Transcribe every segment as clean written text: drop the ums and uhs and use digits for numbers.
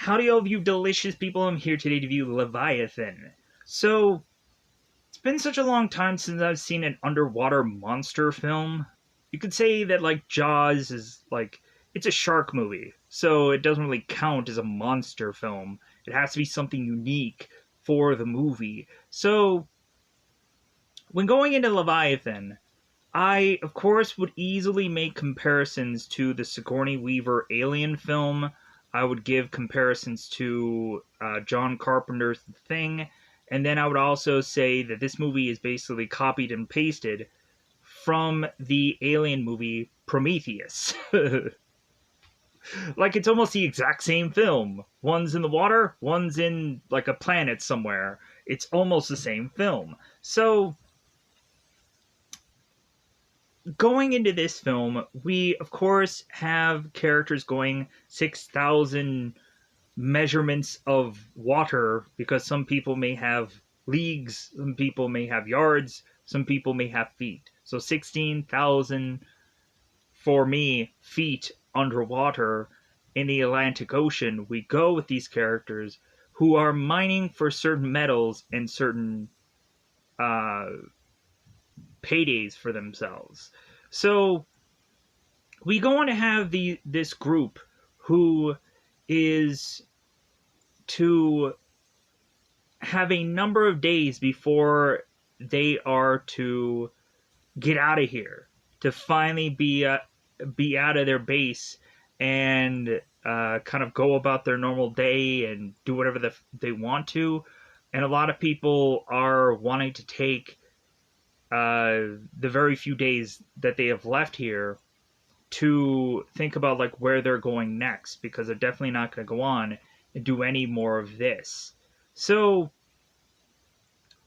Howdy, all of you delicious people. I'm here today to view Leviathan. So, it's been such a long time since I've seen an underwater monster film. You could say that, like, Jaws is, like, it's a shark movie, so it doesn't really count as a monster film. It has to be something unique for the movie. So, when going into Leviathan, I, of course, would easily make comparisons to the Sigourney Weaver Alien film. I would give comparisons to John Carpenter's The Thing. And then I would also say that this movie is basically copied and pasted from the Alien movie Prometheus. Like, it's almost the exact same film. One's in the water, one's in, like, a planet somewhere. It's almost the same film. So, going into this film, we of course have characters going 6,000 measurements of water because some people may have leagues, some people may have yards, some people may have feet. So 16,000 for me feet underwater in the Atlantic Ocean. We go with these characters who are mining for certain metals and certain uh, paydays for themselves. So we go on to have this group who is to have a number of days before they are to get out of here, to finally be out of their base and kind of go about their normal day and do whatever they want to. And a lot of people are wanting to take the very few days that they have left here to think about like where they're going next, because they're definitely not going to go on and do any more of this. So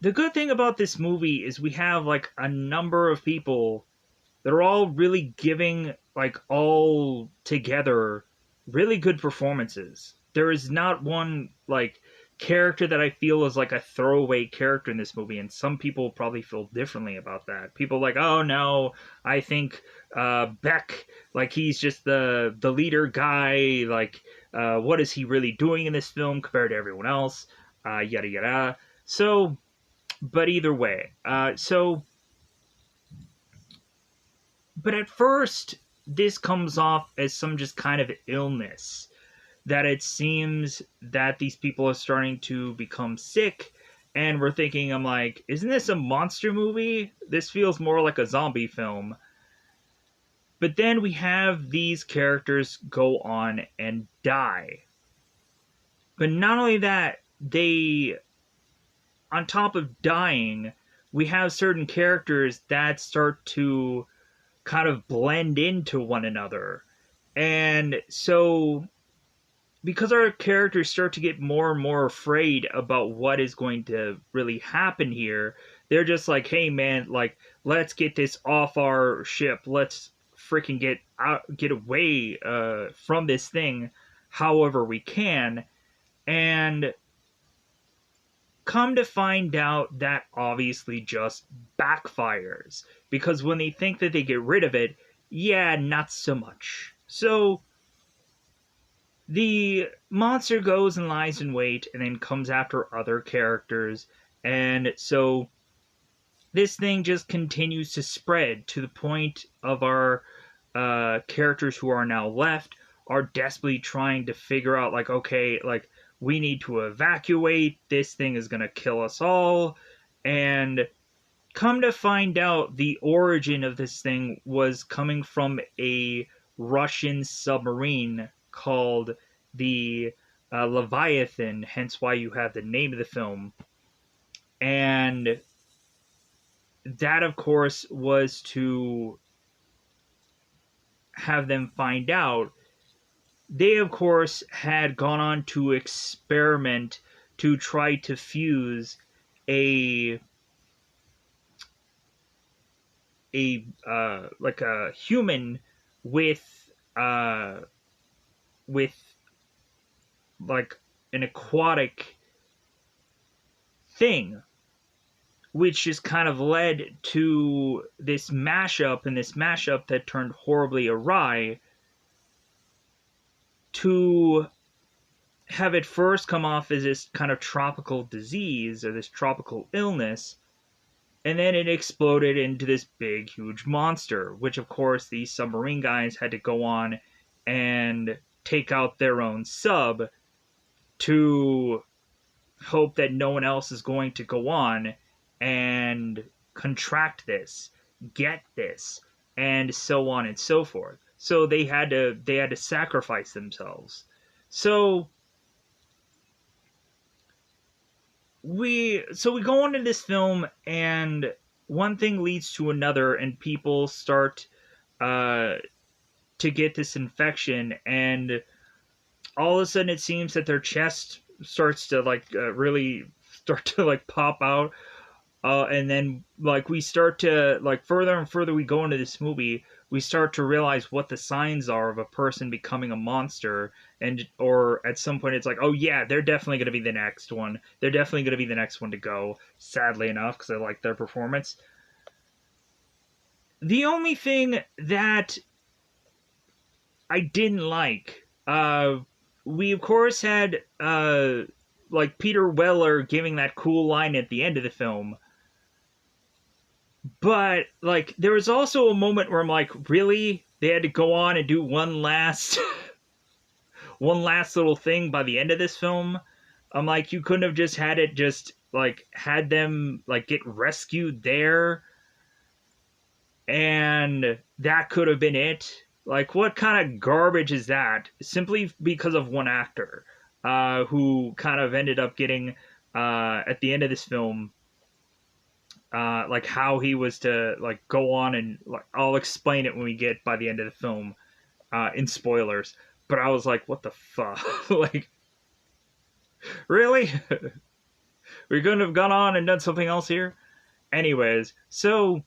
the good thing about this movie is we have like a number of people that are all really giving like all together really good performances. There is not one like character that I feel is like a throwaway character in this movie, and some people probably feel differently about that. People like, oh no, I think Beck, like he's just the leader guy. Like, what is he really doing in this film compared to everyone else? Yada yada. So, but either way, but at first, this comes off as some just kind of illness, that it seems that these people are starting to become sick, and we're thinking, I'm like, isn't this a monster movie? This feels more like a zombie film. But then we have these characters go on and die. But not only that, they, on top of dying, we have certain characters that start to kind of blend into one another. And so because our characters start to get more and more afraid about what is going to really happen here, they're just like, hey man, like, let's get this off our ship. Let's freaking get away from this thing however we can. And come to find out that obviously just backfires. Because when they think that they get rid of it, yeah, not so much. So the monster goes and lies in wait and then comes after other characters. And so this thing just continues to spread to the point of our characters who are now left are desperately trying to figure out, like, okay, like, we need to evacuate. This thing is going to kill us all. And come to find out, the origin of this thing was coming from a Russian submarine called the Leviathan, hence why you have the name of the film. And that, of course, was to have them find out. They, of course, had gone on to experiment to try to fuse a like a human with like an aquatic thing, which just kind of led to this mashup, and this mashup that turned horribly awry to have it first come off as this kind of tropical disease or this tropical illness, and then it exploded into this big, huge monster, which of course these submarine guys had to go on and take out their own sub to hope that no one else is going to go on and contract this, get this, and so on and so forth. So they had to sacrifice themselves. So we go into this film, and one thing leads to another, and people start uh, to get this infection, and all of a sudden it seems that their chest starts to really start to pop out, and then we start to further and further we go into this movie, we start to realize what the signs are of a person becoming a monster, and or at some point it's like, oh yeah, they're definitely going to be the next one. They're definitely going to be the next one to go. Sadly enough, because I like their performance. The only thing that I didn't like, we of course had Peter Weller giving that cool line at the end of the film. But there was also a moment where I'm like, really? They had to go on and do one last one last little thing by the end of this film? I'm like, you couldn't have just had it had them get rescued there and that could have been it? What kind of garbage is that? Simply because of one actor who kind of ended up getting at the end of this film how he was to go on, and I'll explain it when we get by the end of the film in spoilers. But I was like, what the fuck? Really? We couldn't have gone on and done something else here? Anyways, so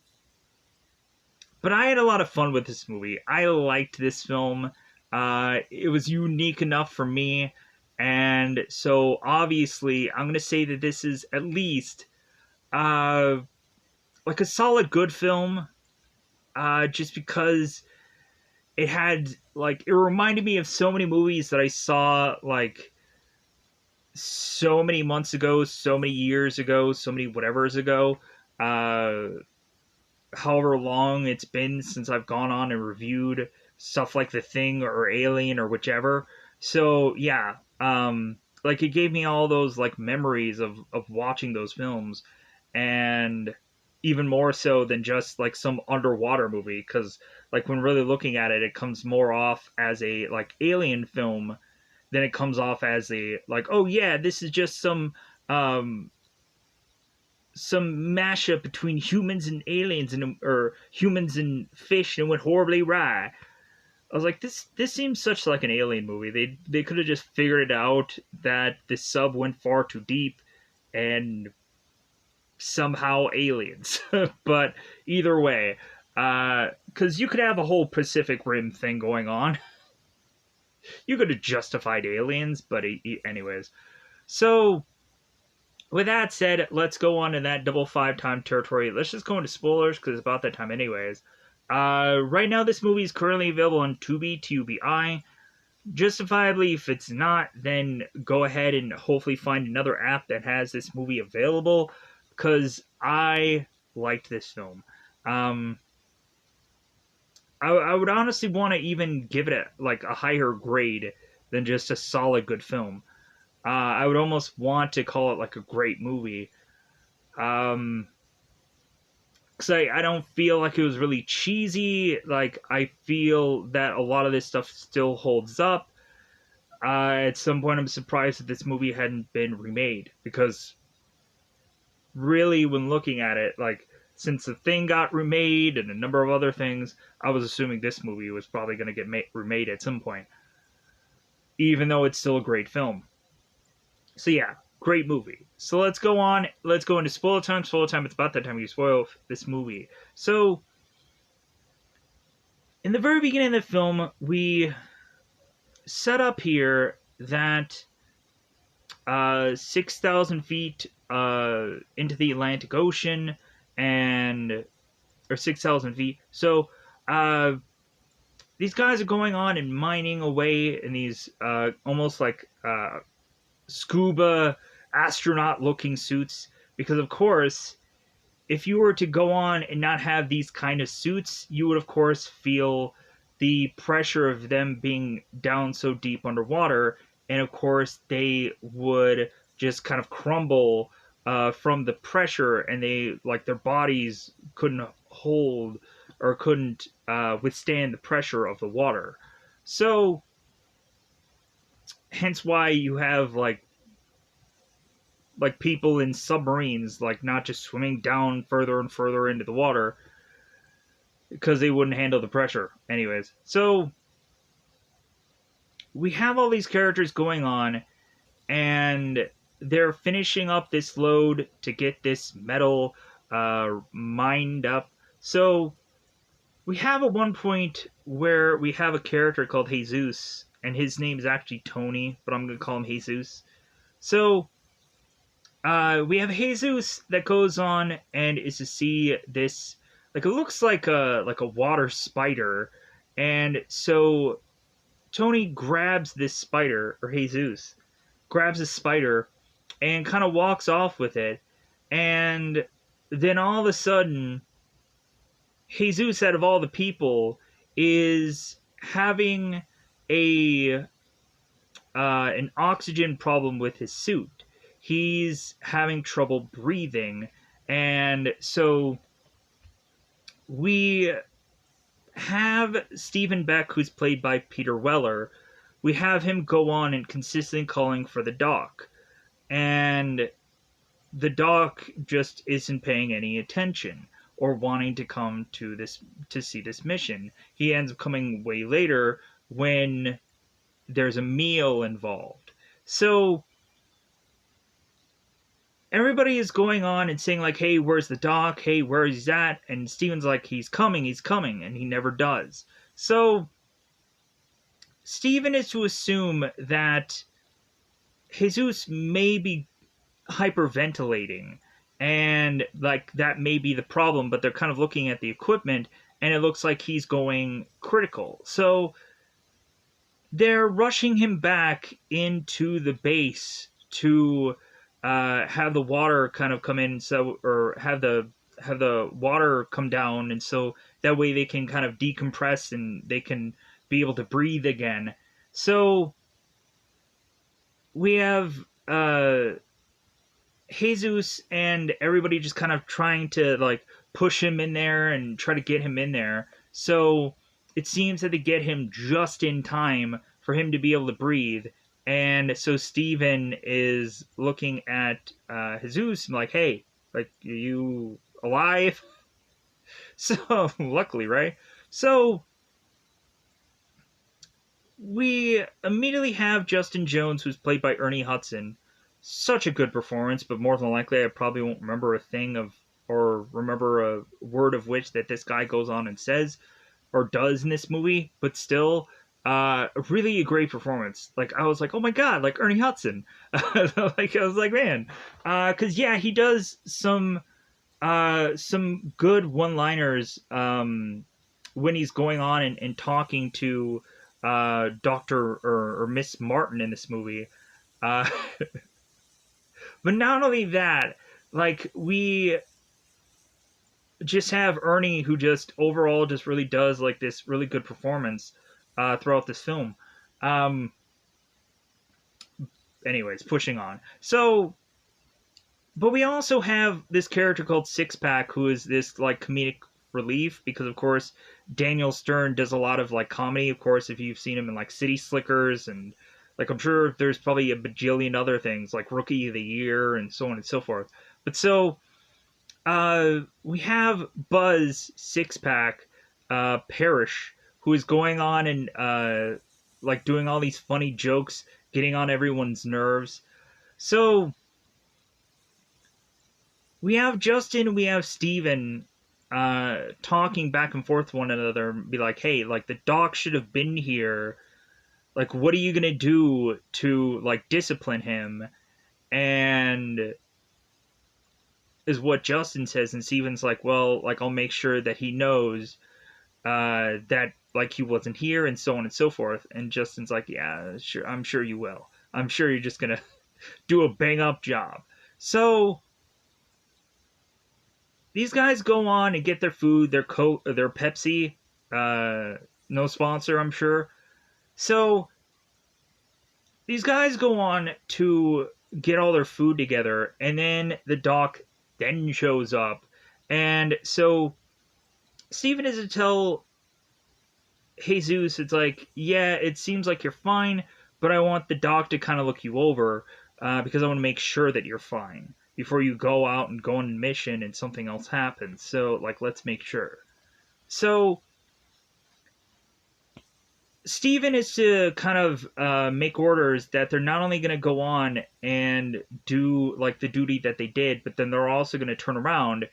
but I had a lot of fun with this movie. I liked this film. It was unique enough for me, and so obviously I'm gonna say that this is at least a solid good film, just because it had it reminded me of so many movies that I saw so many months ago, so many years ago, so many whatevers ago, however long it's been since I've gone on and reviewed stuff like The Thing or Alien or whichever. So yeah, it gave me all those memories of watching those films, and even more so than just some underwater movie, because when really looking at it, it comes more off as a alien film than it comes off as a oh yeah, this is just some mashup between humans and aliens, or humans and fish, and went horribly awry. I was like, this seems such like an alien movie. They could have just figured it out that the sub went far too deep, and somehow aliens. But either way, because you could have a whole Pacific Rim thing going on. You could have justified aliens, but anyways. So, with that said, let's go on to that double 5-time territory. Let's just go into spoilers, because it's about that time anyways. Right now, this movie is currently available on Tubi, Tubi. Justifiably, if it's not, then go ahead and hopefully find another app that has this movie available, because I liked this film. I would honestly want to even give it a higher grade than just a solid good film. I would almost want to call it a great movie. Because I don't feel like it was really cheesy. I feel that a lot of this stuff still holds up. At some point, I'm surprised that this movie hadn't been remade, because really, when looking at it, since The Thing got remade and a number of other things, I was assuming this movie was probably going to get remade at some point, even though it's still a great film. So yeah, great movie. So let's go on. Let's go into spoiler time. Spoiler time. It's about that time you spoil this movie. So, in the very beginning of the film, we set up here that 6,000 feet into the Atlantic Ocean, or 6,000 feet. So, these guys are going on and mining away in these almost scuba astronaut looking suits, because of course if you were to go on and not have these kind of suits, you would of course feel the pressure of them being down so deep underwater, and of course they would just kind of crumble from the pressure, and they like their bodies couldn't hold or couldn't withstand the pressure of the water. So hence why you have like people in submarines like not just swimming down further and further into the water because they wouldn't handle the pressure. Anyways, so we have all these characters going on, and they're finishing up this load to get this metal mined up. So we have at one point where we have a character called Jesus, and his name is actually Tony, but I'm going to call him Jesus. So we have Jesus that goes on and is to see this, like it looks like a water spider, and so Tony grabs this spider, or Jesus grabs this spider and kind of walks off with it, and then all of a sudden Jesus, out of all the people, is having a an oxygen problem with his suit. He's having trouble breathing, and so we have Stephen Beck, who's played by Peter Weller. We have him go on and consistently calling for the doc, and the doc just isn't paying any attention or wanting to come to see this mission. He ends up coming way later when there's a meal involved. So everybody is going on and saying like, "Hey, where's the doc? Hey, where is he at?" And Steven's like, he's coming," and he never does. So Steven is to assume that Jesus may be hyperventilating, and like that may be the problem, but they're kind of looking at the equipment and it looks like he's going critical. So they're rushing him back into the base to have the water kind of come in, so or have the water come down, and so that way they can kind of decompress and they can be able to breathe again. So we have Jesus and everybody just kind of trying to like push him in there and try to get him in there. So it seems that they get him just in time for him to be able to breathe. And so Steven is looking at Jesus and like, "Hey, like, are you alive?" So luckily, right? So we immediately have Justin Jones, who's played by Ernie Hudson. Such a good performance, but more than likely, I probably won't remember a thing of, or remember a word of which that this guy goes on and says or does in this movie. But still, really a great performance. Like I was like, oh my god, like Ernie Hudson. Like I was like, man, because yeah, he does some good one-liners when he's going on and talking to Doctor or Miss Martin in this movie. Uh, but not only that, like we just have Ernie, who just overall just really does like this really good performance throughout this film. Um, anyways, pushing on. So, but we also have this character called Six Pack, who is this like comedic relief, because of course Daniel Stern does a lot of like comedy. Of course, if you've seen him in like City Slickers, and like I'm sure there's probably a bajillion other things like Rookie of the Year and so on and so forth. But so we have Buzz Six Pack Parrish, who is going on and like doing all these funny jokes, getting on everyone's nerves. So we have Justin, we have Steven talking back and forth to one another, and be like, "Hey, like the doc should have been here. Like, what are you gonna do to like discipline him?" And is what Justin says, and Steven's like, "Well, like I'll make sure that he knows that like he wasn't here," and so on and so forth. And Justin's like, "Yeah, sure, I'm sure you will. I'm sure you're just gonna do a bang up job. So these guys go on and get their food, their Coke, their Pepsi. No sponsor, I'm sure. So these guys go on to get all their food together, and then the doc then shows up, and so Steven is to tell Jesus, it's like, yeah, it seems like you're fine, but I want the doc to kind of look you over because I want to make sure that you're fine before you go out and go on a mission and something else happens. So, like, let's make sure. So, Steven is to kind of make orders that they're not only going to go on and do, like, the duty that they did, but then they're also going to turn around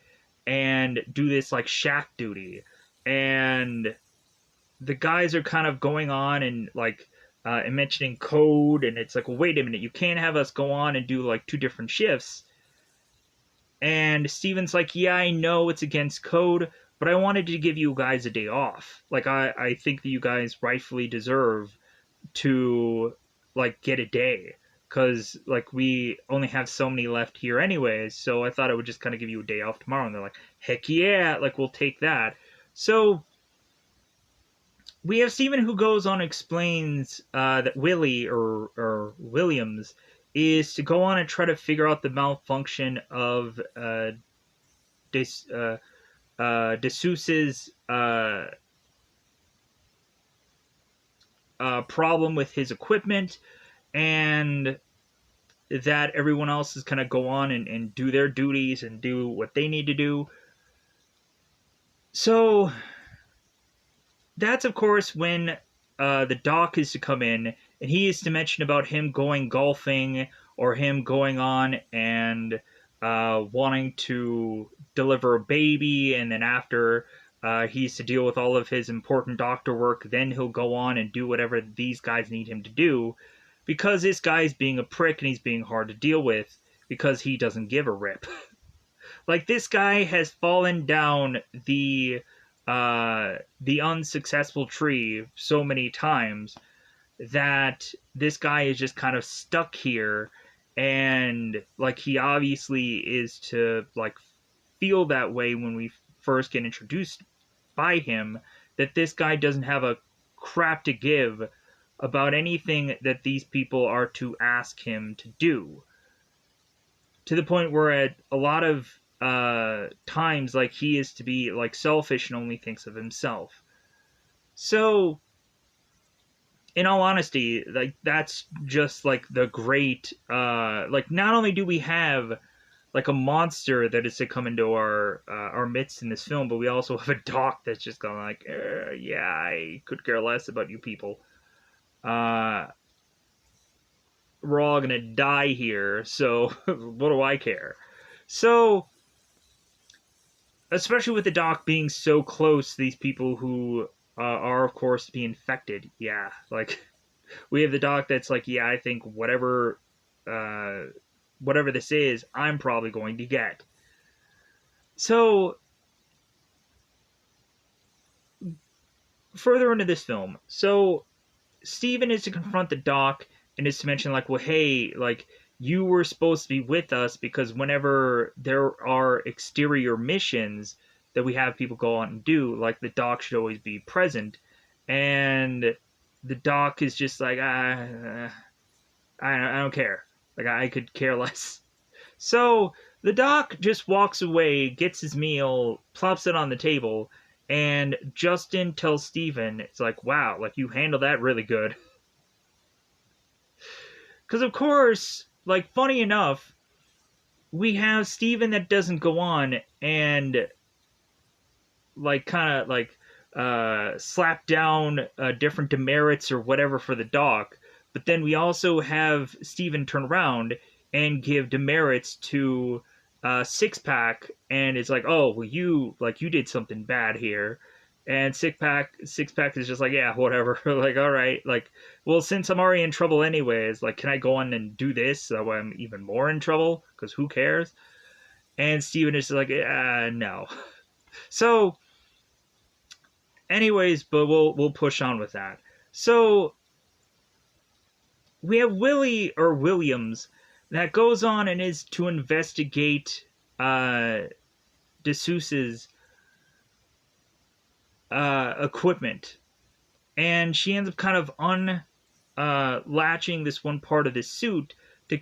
and do this, like, shack duty. And the guys are kind of going on and like and mentioning code, and it's like, well, wait a minute, you can't have us go on and do like two different shifts. And Steven's like, yeah, I know it's against code, but I wanted to give you guys a day off. Like, I think that you guys rightfully deserve to like get a day, because like we only have so many left here anyways, so I thought I would just kind of give you a day off tomorrow. And they're like, heck yeah, like we'll take that. So we have Steven who goes on and explains that Willie or Williams is to go on and try to figure out the malfunction of D'Souza's problem with his equipment, and that everyone else is kind of go on and do their duties and do what they need to do. So that's, of course, when the doc is to come in, and he is to mention about him going golfing or him going on and wanting to deliver a baby, and then after he's to deal with all of his important doctor work, then he'll go on and do whatever these guys need him to do, because this guy's being a prick and he's being hard to deal with because he doesn't give a rip. Like, this guy has fallen down the unsuccessful tree so many times that this guy is just kind of stuck here, and like he obviously is to like feel that way when we first get introduced by him, that this guy doesn't have a crap to give about anything that these people are to ask him to do, to the point where at a lot of times, like, he is to be like selfish and only thinks of himself. So in all honesty, like, that's just like the great like, not only do we have like a monster that is to come into our midst in this film, but we also have a doc that's just going like, yeah, I could care less about you people. We're all gonna die here, so what do I care? So, especially with the doc being so close to these people who are, of course, to be infected. Yeah, like, we have the doc that's like, yeah, I think whatever this is, I'm probably going to get. So, further into this film, so Steven is to confront the doc and is to mention, like, well, hey, like, you were supposed to be with us because whenever there are exterior missions that we have people go on and do, like, the doc should always be present. And the doc is just like, I don't care. Like, I could care less. So the doc just walks away, gets his meal, plops it on the table, and Justin tells Steven, it's like, wow, like, you handled that really good. Because, of course, like, funny enough, we have Steven that doesn't go on and, like, kind of, like, slap down different demerits or whatever for the doc. But then we also have Steven turn around and give demerits to Six Pack, and it's like, oh, well, you did something bad here. And Six Pack is just like, yeah, whatever. Like, all right, like, well, since I'm already in trouble anyways, like, can I go on and do this so I'm even more in trouble? Because who cares? And Steven is like, no. So, anyways, but we'll push on with that. So we have Willie or Williams that goes on and is to investigate DeSeuss's equipment, and she ends up kind of latching this one part of this suit to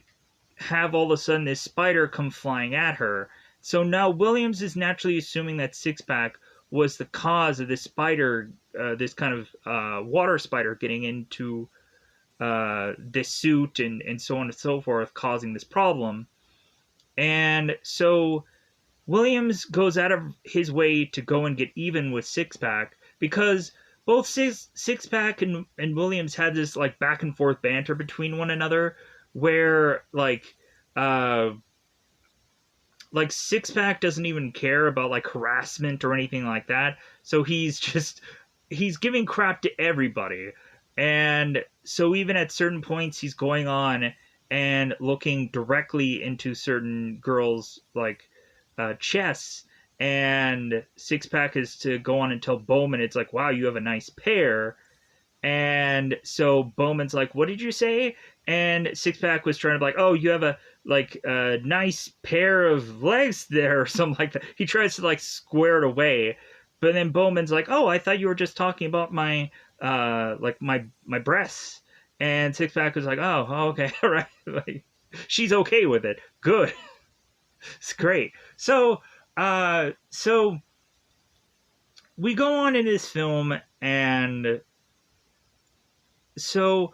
have all of a sudden this spider come flying at her. So now Williams is naturally assuming that Sixpack was the cause of this spider, this kind of water spider getting into this suit and so on and so forth, causing this problem. And so Williams goes out of his way to go and get even with Sixpack because both Sixpack and Williams had this like back and forth banter between one another where like Sixpack doesn't even care about like harassment or anything like that. So he's giving crap to everybody. And so even at certain points he's going on and looking directly into certain girls like chests, and Sixpack is to go on and tell Bowman it's like, wow, you have a nice pair. And so Bowman's like, what did you say? And Sixpack was trying to be like, oh, you have a nice pair of legs there or something like that. He tries to like square it away, but then Bowman's like, oh, I thought you were just talking about my my breasts. And Sixpack was like, oh, okay, all right. Like, she's okay with it. Good. It's great. So we go on in this film, and so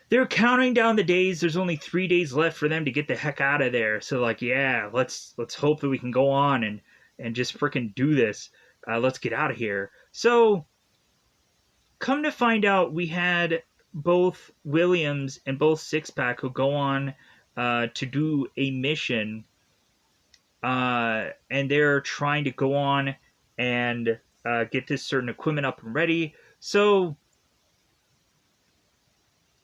they're counting down the days. There's only 3 days left for them to get the heck out of there. So like, yeah, let's hope that we can go on and just freaking do this. Let's get out of here. So come to find out, we had both Williams and both Sixpack who go on to do a mission, and they're trying to go on and get this certain equipment up and ready. So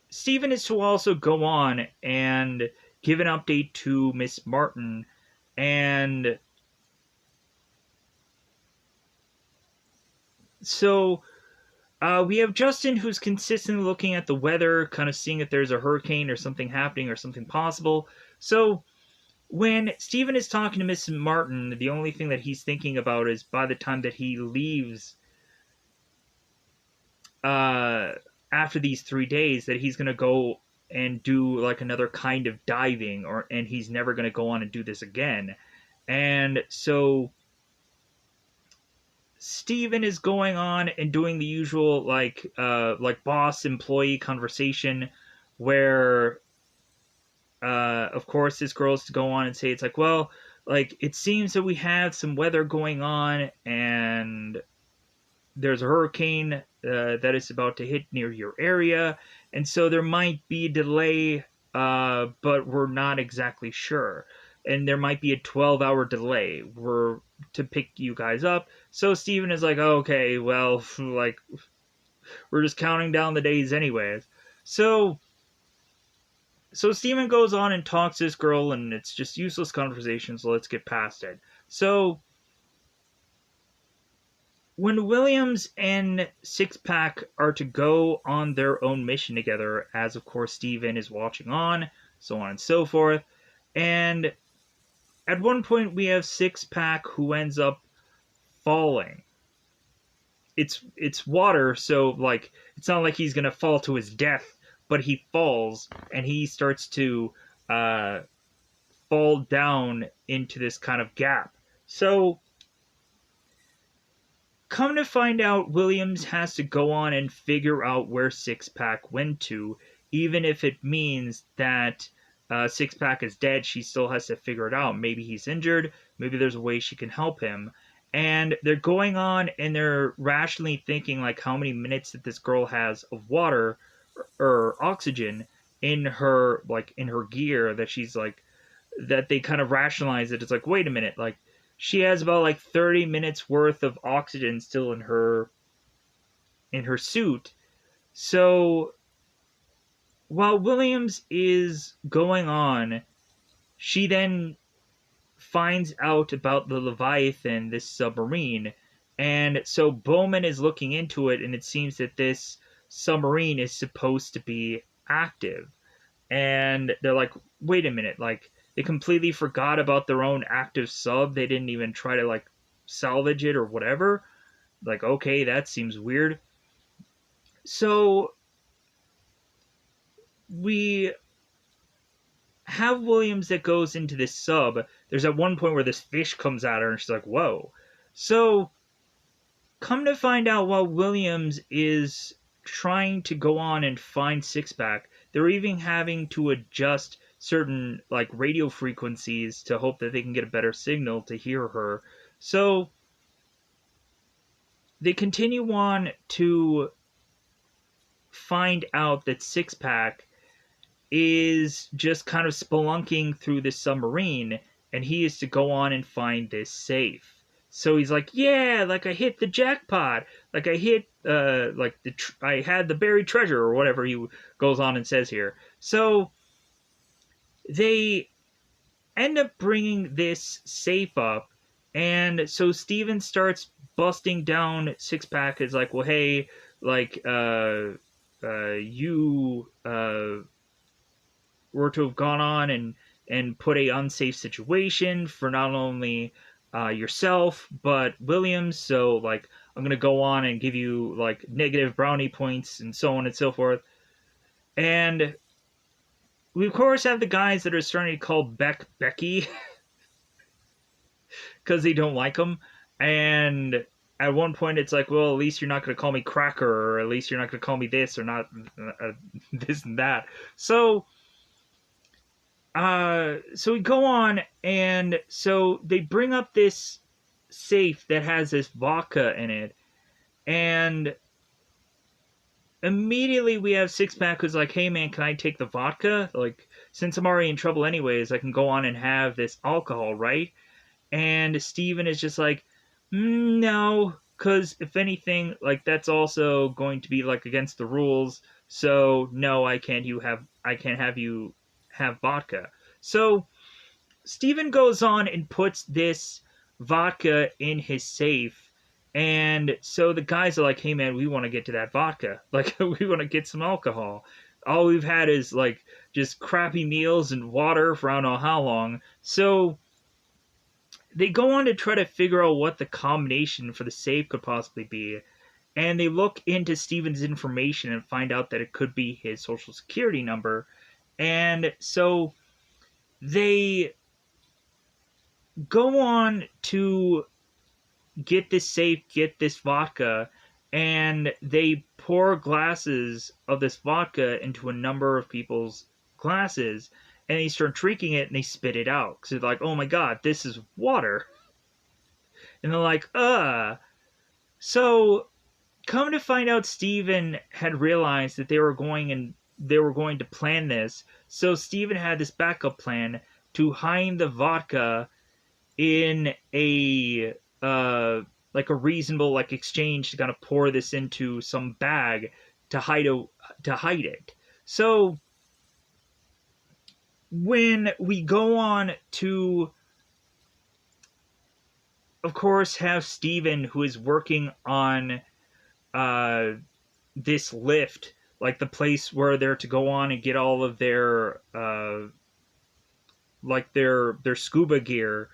Stephen is to also go on and give an update to Miss Martin, and so we have Justin, who's consistently looking at the weather, kind of seeing if there's a hurricane or something happening or something possible. So when Stephen is talking to Miss Martin, the only thing that he's thinking about is by the time that he leaves after these 3 days, that he's going to go and do like another kind of diving, and he's never going to go on and do this again. And so Steven is going on and doing the usual like boss employee conversation where of course this girl is to go on and say it's like, well, like it seems that we have some weather going on and there's a hurricane that is about to hit near your area, and so there might be a delay, but we're not exactly sure. And there might be a 12-hour delay to pick you guys up. So Steven is like, oh, okay, well, like, we're just counting down the days anyways. So Steven goes on and talks to this girl, and it's just useless conversation, so let's get past it. So when Williams and Sixpack are to go on their own mission together, as of course Steven is watching on, so on and so forth, and at one point we have Sixpack who ends up falling. It's water, so like it's not like he's gonna fall to his death, but he falls and he starts to fall down into this kind of gap. So come to find out, Williams has to go on and figure out where Sixpack went to, even if it means that Sixpack is dead. She still has to figure it out. Maybe he's injured. Maybe there's a way she can help him. And they're going on and they're rationally thinking like how many minutes that this girl has of water or oxygen in her gear, that she's like, that they kind of rationalize it. It's like, wait a minute, like she has about like 30 minutes worth of oxygen still in her suit. So while Williams is going on, she then finds out about the Leviathan, this submarine, and so Bowman is looking into it, and it seems that this submarine is supposed to be active. and they're like, wait a minute, like they completely forgot about their own active sub. They didn't even try to like salvage it or whatever. Like, okay, that seems weird. So we have Williams that goes into this sub. There's at one point where this fish comes at her and she's like, whoa. So come to find out, while Williams is trying to go on and find Sixpack, they're even having to adjust certain like radio frequencies to hope that they can get a better signal to hear her. So they continue on to find out that Sixpack is just kind of spelunking through this submarine, and he is to go on and find this safe. So he's like, yeah, like I hit the jackpot, like I hit, like I had the buried treasure or whatever he goes on and says here. So they end up bringing this safe up, and so Steven starts busting down Sixpack. Is like, well, hey, like, you, were to have gone on and put a unsafe situation for not only yourself but Williams. So like I'm gonna go on and give you like negative brownie points and so on and so forth. And we of course have the guys that are starting to call Beck Becky because they don't like him. And at one point it's like, well, at least you're not going to call me Cracker, or at least you're not going to call me this or not this and that. So we go on, and so they bring up this safe that has this vodka in it, and immediately we have Sixpack who's like, hey man, can I take the vodka? Like, since I'm already in trouble anyways, I can go on and have this alcohol, right? And Steven is just like, no, because if anything, like that's also going to be like against the rules. So no, I can't have you have vodka. So Steven goes on and puts this vodka in his safe. And so the guys are like, hey man, we want to get to that vodka. Like, we want to get some alcohol. All we've had is like just crappy meals and water for I don't know how long. So they go on to try to figure out what the combination for the safe could possibly be. And they look into Steven's information and find out that it could be his social security number. And so they go on to get this safe, get this vodka, and they pour glasses of this vodka into a number of people's glasses, and they start drinking it and they spit it out because they're like, oh my god, this is water. And they're like, So come to find out, Steven had realized that they were going to plan this. So Steven had this backup plan to hide the vodka in a like a reasonable like exchange to kind of pour this into some bag to hide it. So when we go on to, of course, have Steven, who is working on this lift, like the place where they're to go on and get all of their like their scuba gear.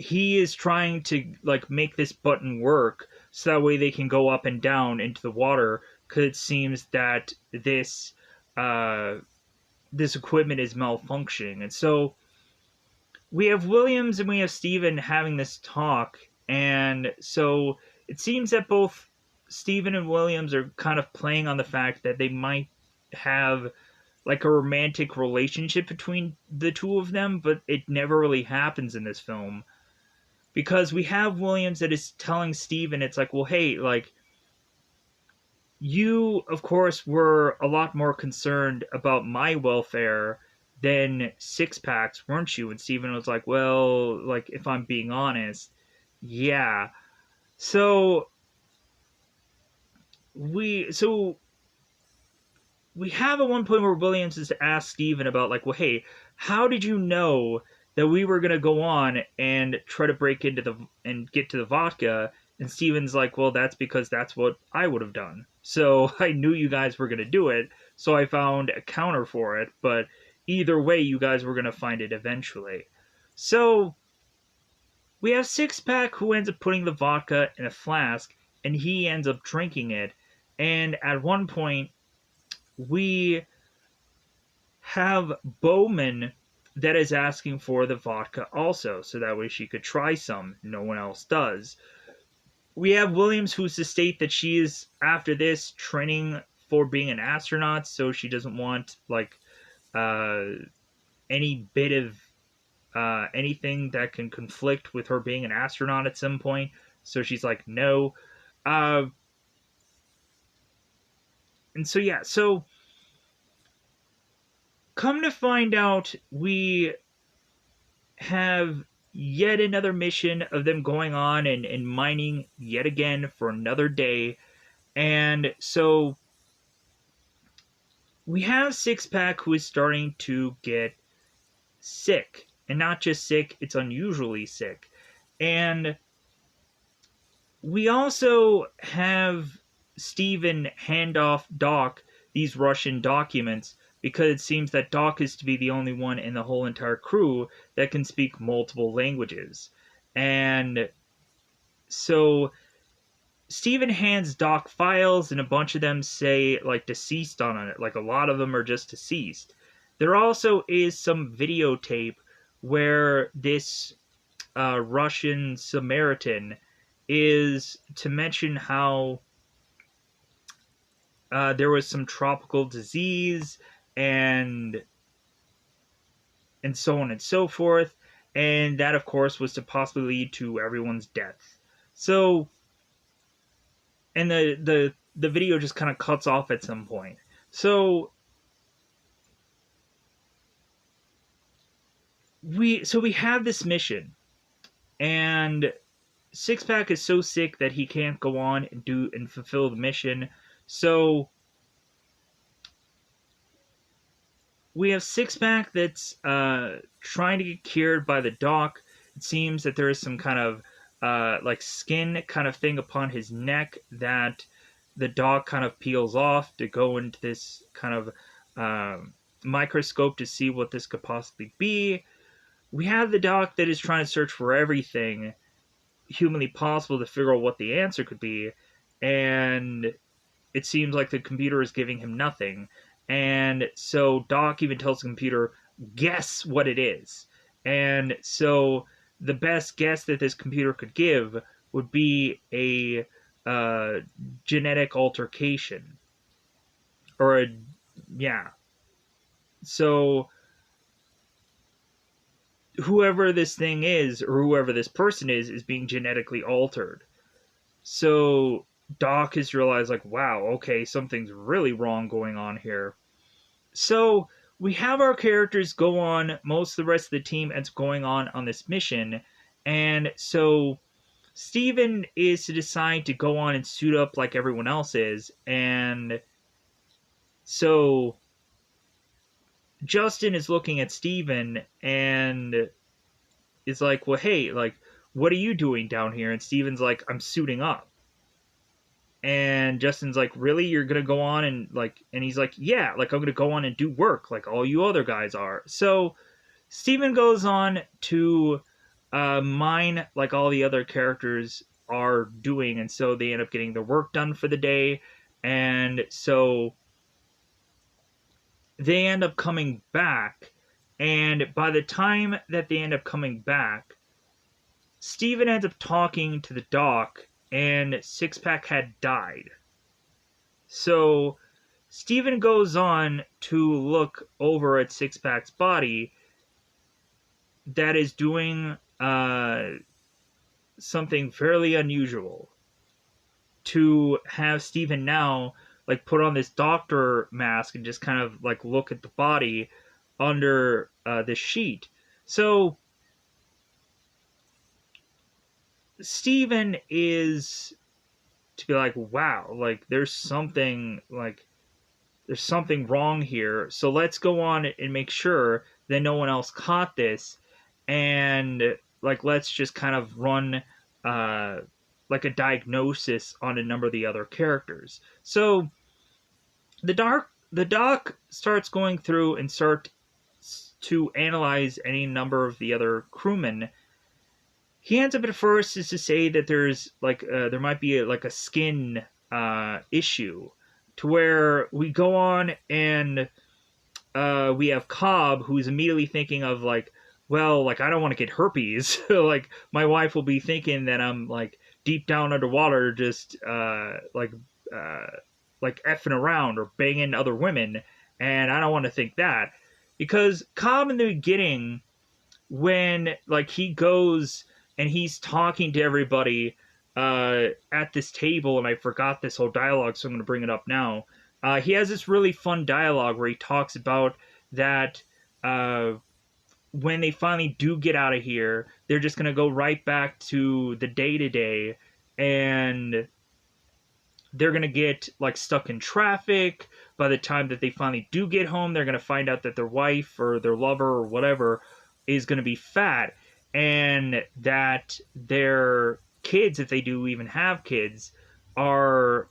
He is trying to like make this button work so that way they can go up and down into the water, because it seems that this this equipment is malfunctioning. And so we have Williams and we have Steven having this talk, and so it seems that both Steven and Williams are kind of playing on the fact that they might have like a romantic relationship between the two of them, but it never really happens in this film. Because we have Williams that is telling Steven, it's like, well, hey, like, you, of course, were a lot more concerned about my welfare than Sixpack's, weren't you? And Steven was like, well, like, if I'm being honest, yeah. So we have at one point where Williams is to ask Steven about, like, well, hey, how did you know that we were going to go on and try to break into and get to the vodka? And Steven's like, well, that's because that's what I would have done. So I knew you guys were going to do it. so I found a counter for it, but either way, you guys were going to find it eventually. So we have Six Pack who ends up putting the vodka in a flask, and he ends up drinking it. And at one point, we have Bowman that is asking for the vodka also, so that way she could try some. No one else does. We have Williams who's to state that she is, after this, training for being an astronaut, so she doesn't want, like, uh, any bit of anything that can conflict with her being an astronaut at some point. So she's like, no. Uh, and so, yeah, so come to find out, we have yet another mission of them going on and mining yet again for another day. And so we have Six Pack who is starting to get sick. And not just sick, it's unusually sick. And we also have Steven hand off Doc these Russian documents because it seems that Doc is to be the only one in the whole entire crew that can speak multiple languages. And so Steven hands Doc files, and a bunch of them say, like, deceased on it. Like, a lot of them are just deceased. There also is some videotape where this Russian Samaritan is to mention how there was some tropical disease and so on and so forth, and that of course was to possibly lead to everyone's death. So, and the video just kind of cuts off at some point. So we have this mission, and Six Pack is so sick that he can't go on and do and fulfill the mission. So we have Six Pack that's trying to get cured by the Doc. It seems that there is some kind of like skin kind of thing upon his neck that the Doc kind of peels off to go into this kind of microscope to see what this could possibly be. We have the Doc that is trying to search for everything humanly possible to figure out what the answer could be, and it seems like the computer is giving him nothing. And so Doc even tells the computer, guess what it is. And so the best guess that this computer could give would be a genetic altercation. Or a, yeah. So whoever this thing is, or whoever this person is being genetically altered. So Doc has realized, like, wow, okay, something's really wrong going on here. So we have our characters go on, most of the rest of the team ends up going on this mission, and so Steven is to decide to go on and suit up like everyone else is, and so Justin is looking at Steven and is like, well, hey, like, what are you doing down here? And Steven's like, I'm suiting up. And Justin's like, really? You're gonna go on and like, and he's like, yeah, like I'm gonna go on and do work like all you other guys are. So Steven goes on to mine like all the other characters are doing, and so they end up getting their work done for the day, and so they end up coming back, and by the time that they end up coming back, Steven ends up talking to the Doc, and Six Pack had died. So Steven goes on to look over at Six Pack's body that is doing something fairly unusual. To have Steven now like put on this doctor mask and just kind of like look at the body under the sheet. So Steven is to be like, wow, like there's something wrong here. So let's go on and make sure that no one else caught this, and like let's just kind of run like a diagnosis on a number of the other characters. So the doc starts going through and starts to analyze any number of the other crewmen. He ends up at first is to say that there's like there might be like a skin issue, to where we go on and we have Cobb, who's immediately thinking of like, well, like I don't want to get herpes. Like my wife will be thinking that I'm like deep down underwater, just uh, like effing around or banging other women, and I don't want to think that, because Cobb in the beginning, when like he goes and he's talking to everybody at this table, and I forgot this whole dialogue, so I'm going to bring it up now. He has this really fun dialogue where he talks about that uh, when they finally do get out of here, they're just going to go right back to the day to day, and they're going to get like stuck in traffic. By the time that they finally do get home, they're going to find out that their wife or their lover or whatever is going to be fat, and that their kids, if they do even have kids, are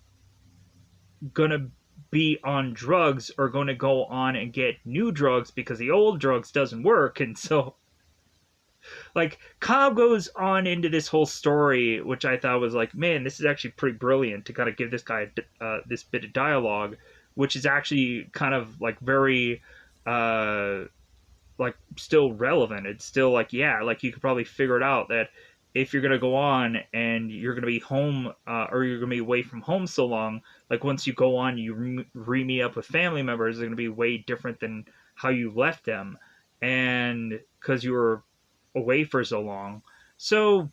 going to be on drugs or going to go on and get new drugs because the old drugs doesn't work. And so like Cobb goes on into this whole story, which I thought was like, man, this is actually pretty brilliant to kind of give this guy this bit of dialogue, which is actually kind of like very uh, like still relevant. It's still like, yeah, like you could probably figure it out that if you're gonna go on and you're gonna be home or you're gonna be away from home so long, like once you go on, you re-meet up with family members, they're gonna be way different than how you left them, and because you were away for so long. So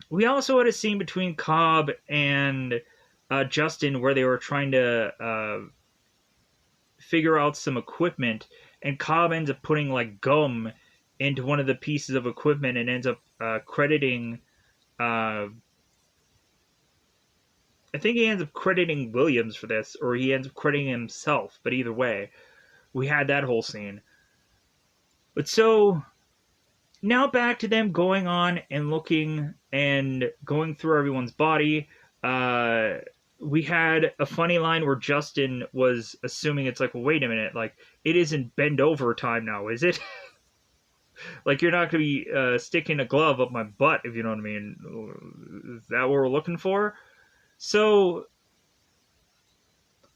we also had a scene between Cobb and Justin where they were trying to figure out some equipment, and Cobb ends up putting like gum into one of the pieces of equipment and ends up crediting. I think he ends up crediting Williams for this, or he ends up crediting himself. But either way, we had that whole scene. But so now back to them going on and looking and going through everyone's body. We had a funny line where Justin was assuming it's like, well, wait a minute, like it isn't bend over time now, is it? Like you're not going to be sticking a glove up my butt, if you know what I mean. Is that what we're looking for? So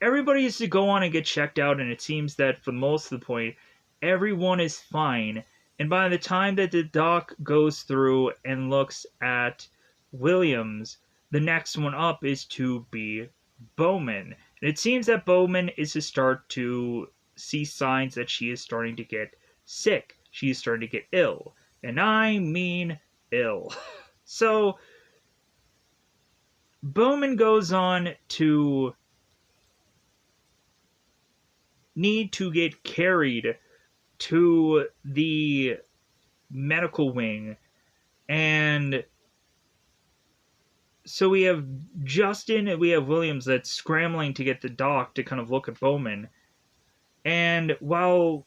everybody used to go on and get checked out, and it seems that for most of the point, everyone is fine. And by the time that the doc goes through and looks at Williams, the next one up is to be Bowman. And it seems that Bowman is to start to see signs that she is starting to get sick. She is starting to get ill. And I mean ill. So Bowman goes on to need to get carried to the medical wing, and so we have Justin and we have Williams that's scrambling to get the doc to kind of look at Bowman. And while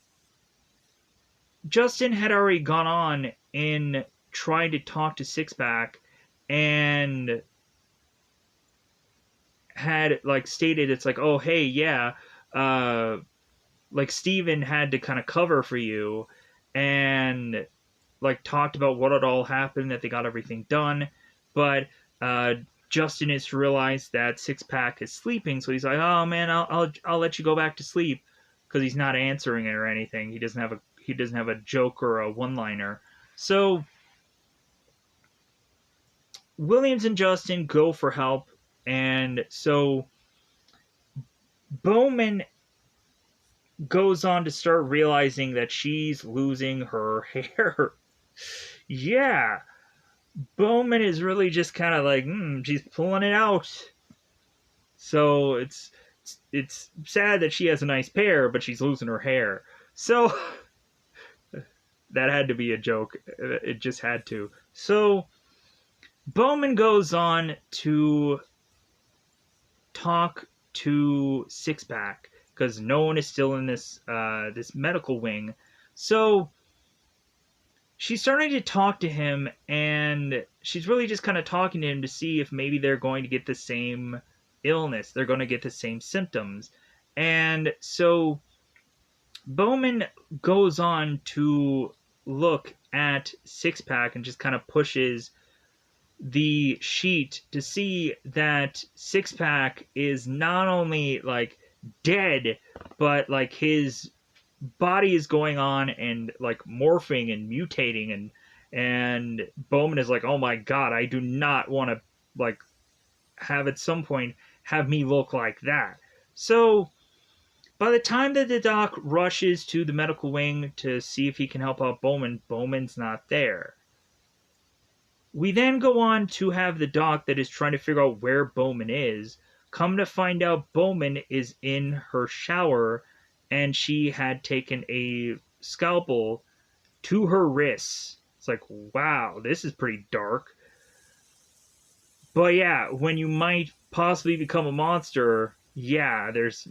Justin had already gone on in trying to talk to Sixpack and had like stated it's like, oh hey, yeah, like Steven had to kind of cover for you, and like talked about what had all happened, that they got everything done, but Justin is to realize that Sixpack is sleeping, so he's like, oh man, I'll let you go back to sleep, because he's not answering it or anything. He doesn't have a joke or a one-liner. So Williams and Justin go for help, and so Bowman goes on to start realizing that she's losing her hair. Yeah, Bowman is really just kind of like, she's pulling it out. So it's sad that she has a nice pair, but she's losing her hair. So that had to be a joke. It just had to. So Bowman goes on to talk to Sixpack, because no one is still in this this medical wing. So she's starting to talk to him, and she's really just kind of talking to him to see if maybe they're going to get the same illness. They're going to get the same symptoms. And so Bowman goes on to look at Six Pack and just kind of pushes the sheet to see that Six Pack is not only like dead, but like his body is going on and like morphing and mutating, and Bowman is like, oh my god, I do not want to like have at some point have me look like that. So by the time that the doc rushes to the medical wing to see if he can help out Bowman, Bowman's not there. We then go on to have the doc that is trying to figure out where Bowman is. Come to find out, Bowman is in her shower and she had taken a scalpel to her wrists. It's like, wow, this is pretty dark. But yeah, when you might possibly become a monster, yeah, there's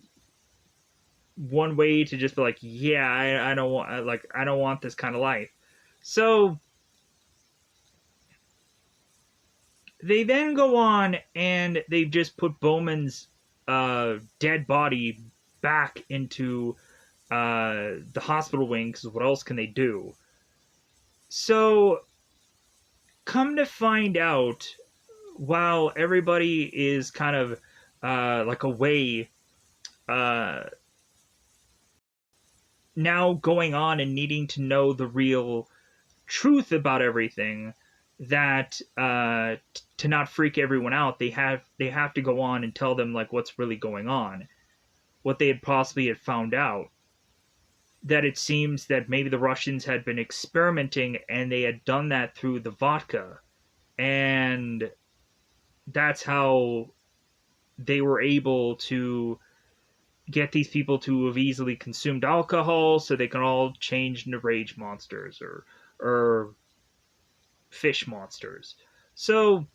one way to just be like, yeah, I don't want I don't want this kind of life. So they then go on and they just put Bowman's dead body back into the hospital wing because what else can they do? So come to find out, while everybody is kind of like away, uh, now going on and needing to know the real truth about everything, that to not freak everyone out, they have to go on and tell them like what's really going on, what they had possibly had found out. That it seems that maybe the Russians had been experimenting and they had done that through the vodka, and that's how they were able to get these people to have easily consumed alcohol so they can all change into rage monsters or fish monsters. So,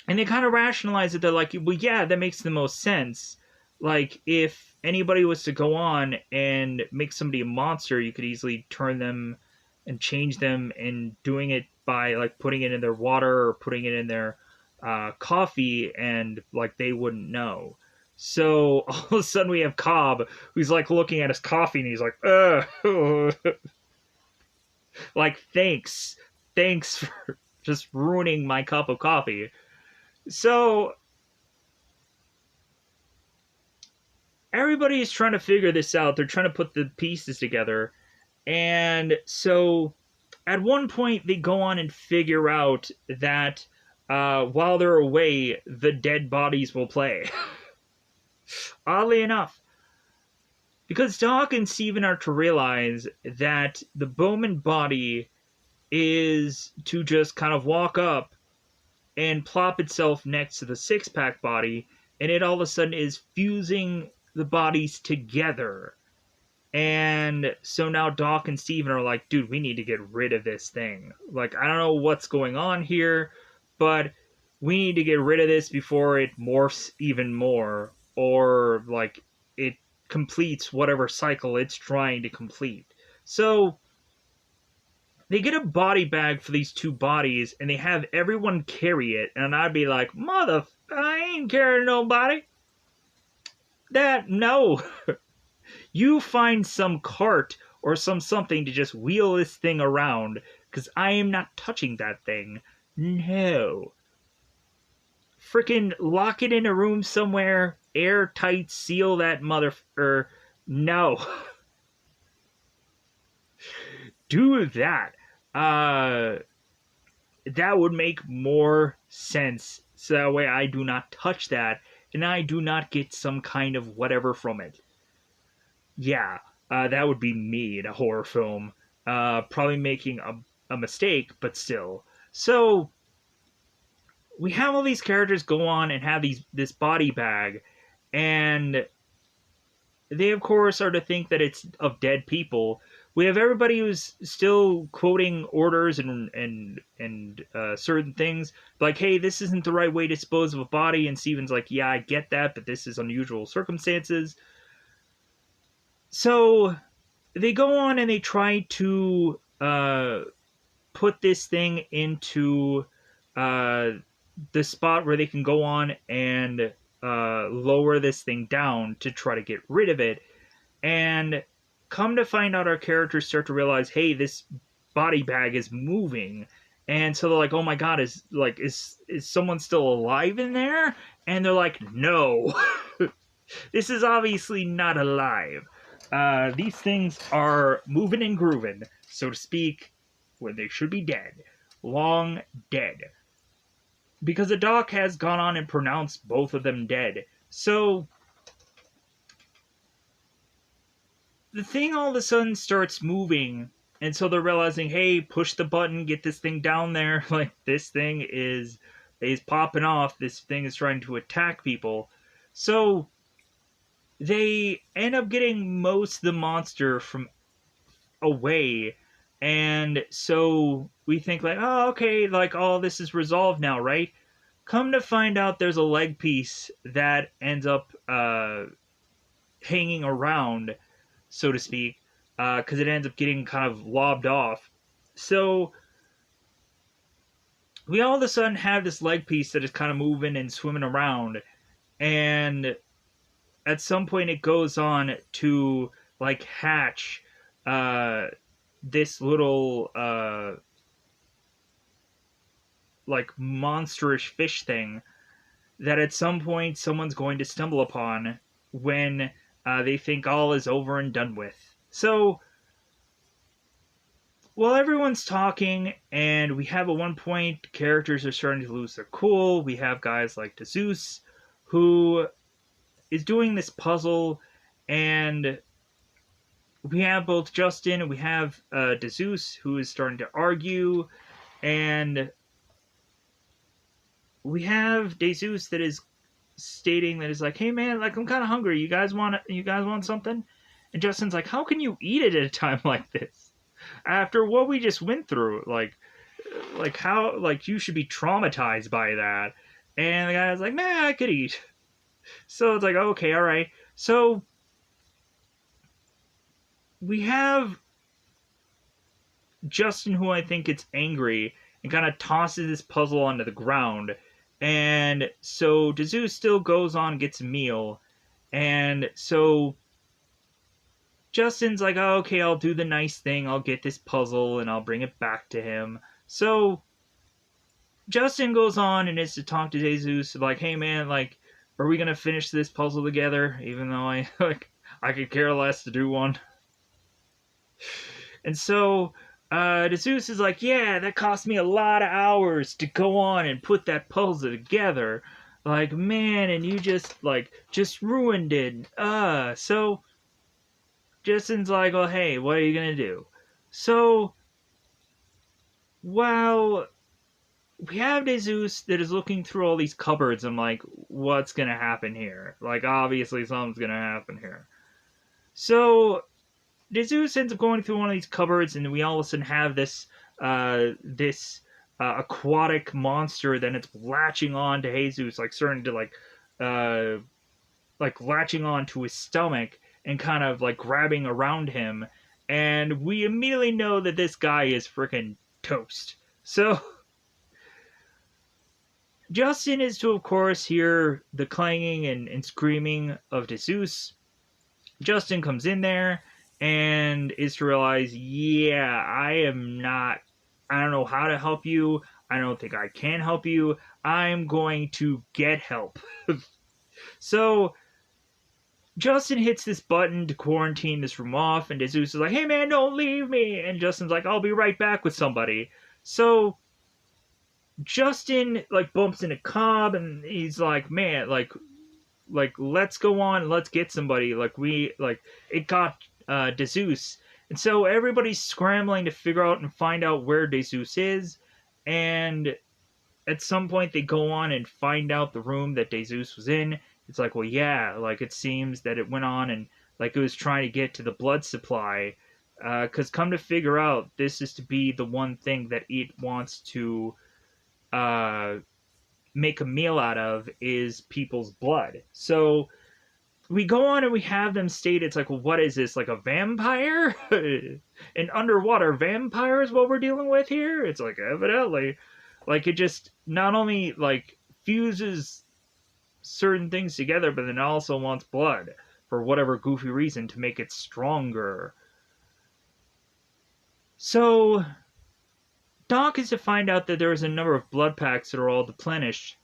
and they kind of rationalize it. They're like, well, yeah, that makes the most sense. Like, if anybody was to go on and make somebody a monster, you could easily turn them and change them, and doing it by like putting it in their water or putting it in their coffee, and like they wouldn't know. So all of a sudden we have Cobb, who's like looking at his coffee and he's like, like thanks for just ruining my cup of coffee. So everybody is trying to figure this out. They're trying to put the pieces together. And so at one point, they go on and figure out that while they're away, the dead bodies will play. Oddly enough. Because Doc and Steven are to realize that the Bowman body is to just kind of walk up and plop itself next to the Six Pack body, and it all of a sudden is fusing the bodies together. And so now Doc and Steven are like, dude, we need to get rid of this thing. Like, I don't know what's going on here, but we need to get rid of this before it morphs even more, or like it completes whatever cycle it's trying to complete. So they get a body bag for these two bodies and they have everyone carry it, and I'd be like, mother, I ain't carrying nobody. That, no. You find some cart or something to just wheel this thing around, because I am not touching that thing. No. Frickin' lock it in a room somewhere, airtight, seal that no. Do that. That would make more sense. So that way I do not touch that, and I do not get some kind of whatever from it. Yeah, that would be me in a horror film. Probably making a mistake, but still. So we have all these characters go on and have this body bag, and they of course are to think that it's of dead people. We have everybody who's still quoting orders and certain things, like, hey, this isn't the right way to dispose of a body, and Steven's like, yeah, I get that, but this is unusual circumstances. So they go on and they try to put this thing into the spot where they can go on and lower this thing down to try to get rid of it. And come to find out, our characters start to realize, hey, this body bag is moving. And so they're like, oh my god, is someone still alive in there? And they're like, no. This is obviously not alive. These things are moving and grooving, so to speak, when they should be dead. Long dead. Because the doc has gone on and pronounced both of them dead. So the thing all of a sudden starts moving, and so they're realizing, hey, push the button, get this thing down there. Like, this thing is popping off. This thing is trying to attack people. So they end up getting most of the monster from away, and so we think like, oh, okay, like all this is resolved now, right? Come to find out, there's a leg piece that ends up hanging around, so to speak, because it ends up getting kind of lobbed off. So we all of a sudden have this leg piece that is kind of moving and swimming around, and at some point it goes on to like hatch this little like monsterish fish thing that at some point someone's going to stumble upon when they think all is over and done with. So while everyone's talking, and we have at one point characters are starting to lose their cool, we have guys like Jesus who is doing this puzzle, and we have both Justin and we have Jesus who is starting to argue, and we have Jesus that is stating that is like, hey man, like I'm kind of hungry. You guys want something? And Justin's like, how can you eat it at a time like this? After what we just went through, like how, like you should be traumatized by that. And the guy's like, man, I could eat. So it's like, okay, all right. So we have Justin, who I think gets angry and kind of tosses this puzzle onto the ground. And so Jesus still goes on and gets a meal. And so Justin's like, oh, okay, I'll do the nice thing. I'll get this puzzle and I'll bring it back to him. So Justin goes on and is to talk to Jesus, like, hey man, like, are we gonna finish this puzzle together? Even though I could care less to do one. And so Jesus is like, yeah, that cost me a lot of hours to go on and put that puzzle together. Like, man, and you just ruined it. So Justin's like, well, hey, what are you gonna do? So while we have Jesus that is looking through all these cupboards, I'm like, what's gonna happen here? Like, obviously something's gonna happen here. So Jesus ends up going through one of these cupboards, and we all of a sudden have this aquatic monster. Then it's latching on to Jesus, like starting to like latching on to his stomach and kind of like grabbing around him. And we immediately know that this guy is freaking toast. So Justin is to, of course, hear the clanging and screaming of Jesus. Justin comes in there and is to realize, yeah, I don't know how to help you. I don't think I can help you. I'm going to get help. So Justin hits this button to quarantine this room off, and Jesus is like, hey man, don't leave me. And Justin's like, I'll be right back with somebody. So Justin like bumps into Cobb, and he's like, man, like let's go on, let's get somebody. It got Jesus. And so everybody's scrambling to figure out and find out where Jesus is. And at some point they go on and find out the room that Jesus was in. It's like, well, yeah, like it seems that it went on and like it was trying to get to the blood supply. Because come to figure out, this is to be the one thing that it wants to make a meal out of, is people's blood. So we go on and we have them state, it's like, well, what is this, like a vampire? An underwater vampire is what we're dealing with here? It's like, evidently. Like, it just not only like fuses certain things together, but then it also wants blood for whatever goofy reason to make it stronger. So Doc is to find out that there's a number of blood packs that are all deplenished.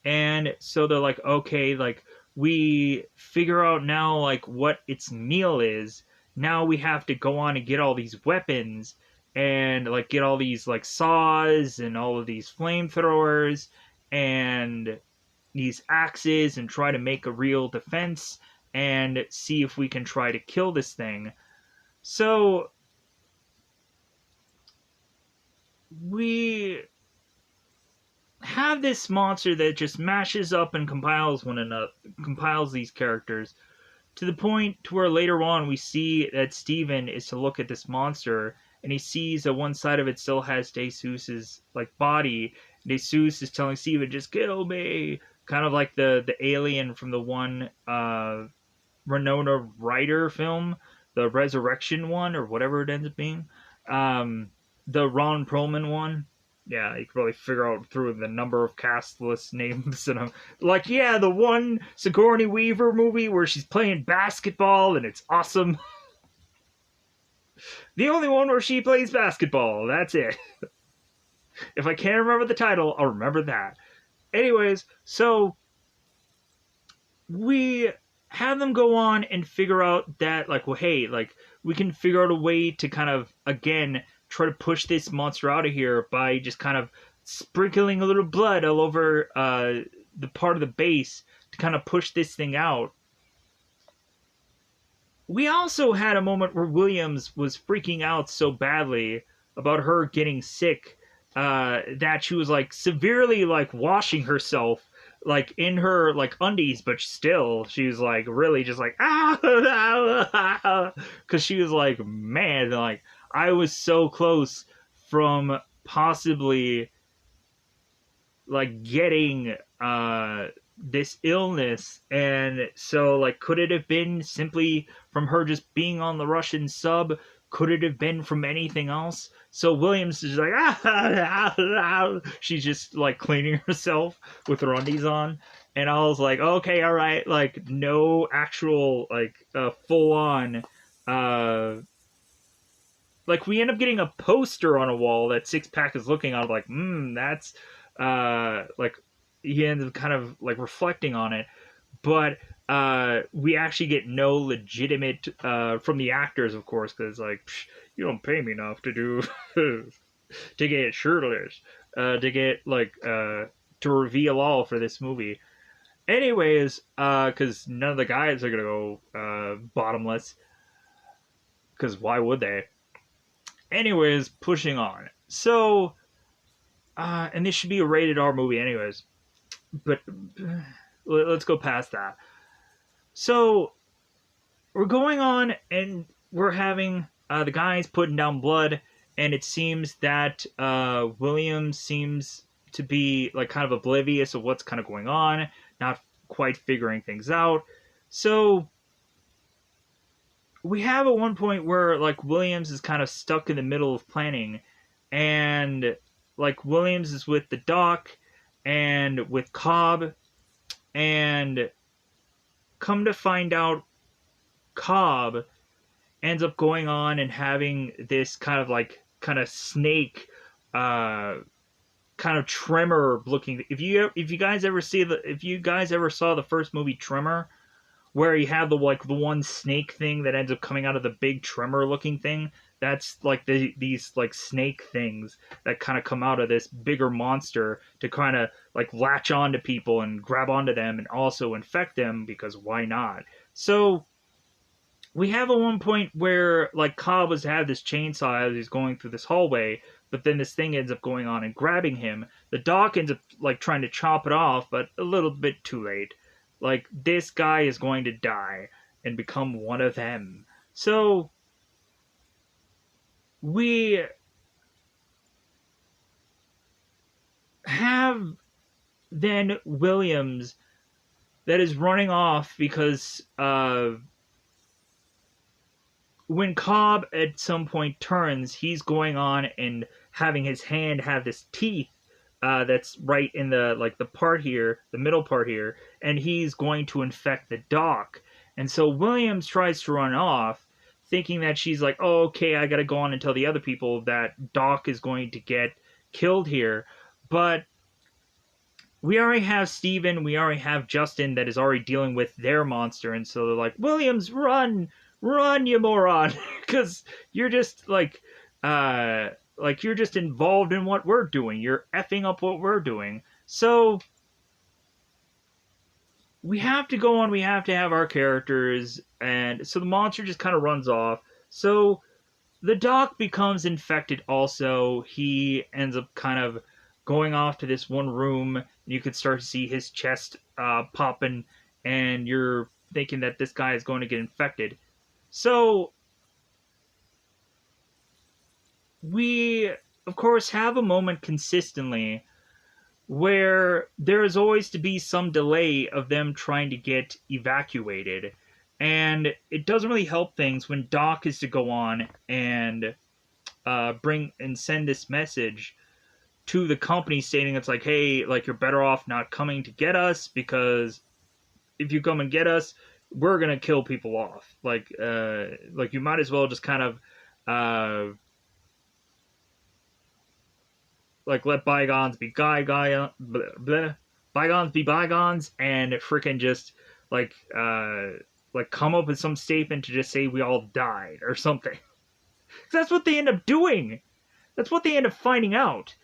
And so they're like, okay, like we figure out now like what its meal is. Now we have to go on and get all these weapons and like get all these like saws and all of these flamethrowers and these axes and try to make a real defense and see if we can try to kill this thing. So we have this monster that just mashes up and compiles these characters to the point to where later on we see that Steven is to look at this monster and he sees that one side of it still has DeSeuss's like body. DeSeuss is telling Steven, just kill me, kind of like the alien from the one Winona Ryder film, the Resurrection one, or whatever it ends up being. The Ron Perlman one. Yeah, you can probably figure out through the number of cast list names. And I'm like, yeah, the one Sigourney Weaver movie where she's playing basketball and it's awesome. The only one where she plays basketball. That's it. If I can't remember the title, I'll remember that. Anyways, so we have them go on and figure out that, like, well, hey, like, we can figure out a way to kind of, again, try to push this monster out of here by just kind of sprinkling a little blood all over the part of the base to kind of push this thing out. We also had a moment where Williams was freaking out so badly about her getting sick that she was like severely like washing herself like in her like undies, but still she was like really just like because she was like, man, like I was so close from possibly like getting this illness. And so like, could it have been simply from her just being on the Russian sub? Could it have been from anything else? So Williams is like, she's just like cleaning herself with her undies on. And I was like, okay, all right, like no actual like full on like we end up getting a poster on a wall that Six Pack is looking on, like, that's like he ends up kind of like reflecting on it, but we actually get no legitimate from the actors, of course, because like you don't pay me enough to do to get shirtless, to get like to reveal all for this movie. Anyways, because none of the guys are gonna go bottomless, because why would they? Anyways, pushing on. So, and this should be a rated R movie, anyways. But let's go past that. So, we're going on, and we're having the guys putting down blood, and it seems that Williams seems to be like kind of oblivious of what's kind of going on, not quite figuring things out. So we have at one point where like Williams is kind of stuck in the middle of planning, and like Williams is with the Doc and with Cobb, and come to find out Cobb ends up going on and having this kind of snake kind of tremor looking. If you guys ever saw the first movie Tremor, where you have the one snake thing that ends up coming out of the big tremor looking thing, that's like these like snake things that kind of come out of this bigger monster to kind of like latch onto people and grab onto them and also infect them, because why not? So we have at one point where like Cobb was to have this chainsaw as he's going through this hallway, but then this thing ends up going on and grabbing him. The Doc ends up like trying to chop it off, but a little bit too late. Like, this guy is going to die and become one of them. So we have then Williams that is running off because when Cobb at some point turns, he's going on and having his hand have this teeth that's right in the part here, the middle part here, and he's going to infect the Doc. And so Williams tries to run off, thinking that she's like, oh, okay, I gotta go on and tell the other people that Doc is going to get killed here. But we already have Steven, we already have Justin that is already dealing with their monster, and so they're like, Williams, run! Run, you moron! Because you're just you're just involved in what we're doing. You're effing up what we're doing. So we have to go on, we have to have our characters, and so the monster just kind of runs off. So the Doc becomes infected also. He ends up kind of going off to this one room. You could start to see his chest popping, and you're thinking that this guy is going to get infected. So we, of course, have a moment consistently where there is always to be some delay of them trying to get evacuated. And it doesn't really help things when Doc is to go on and bring and send this message to the company stating it's like, hey, like, you're better off not coming to get us, because if you come and get us, we're gonna kill people off. Like you might as well just kind of let bygones be bygones be bygones, and freaking just come up with some statement to just say we all died or something. That's what they end up doing. That's what they end up finding out.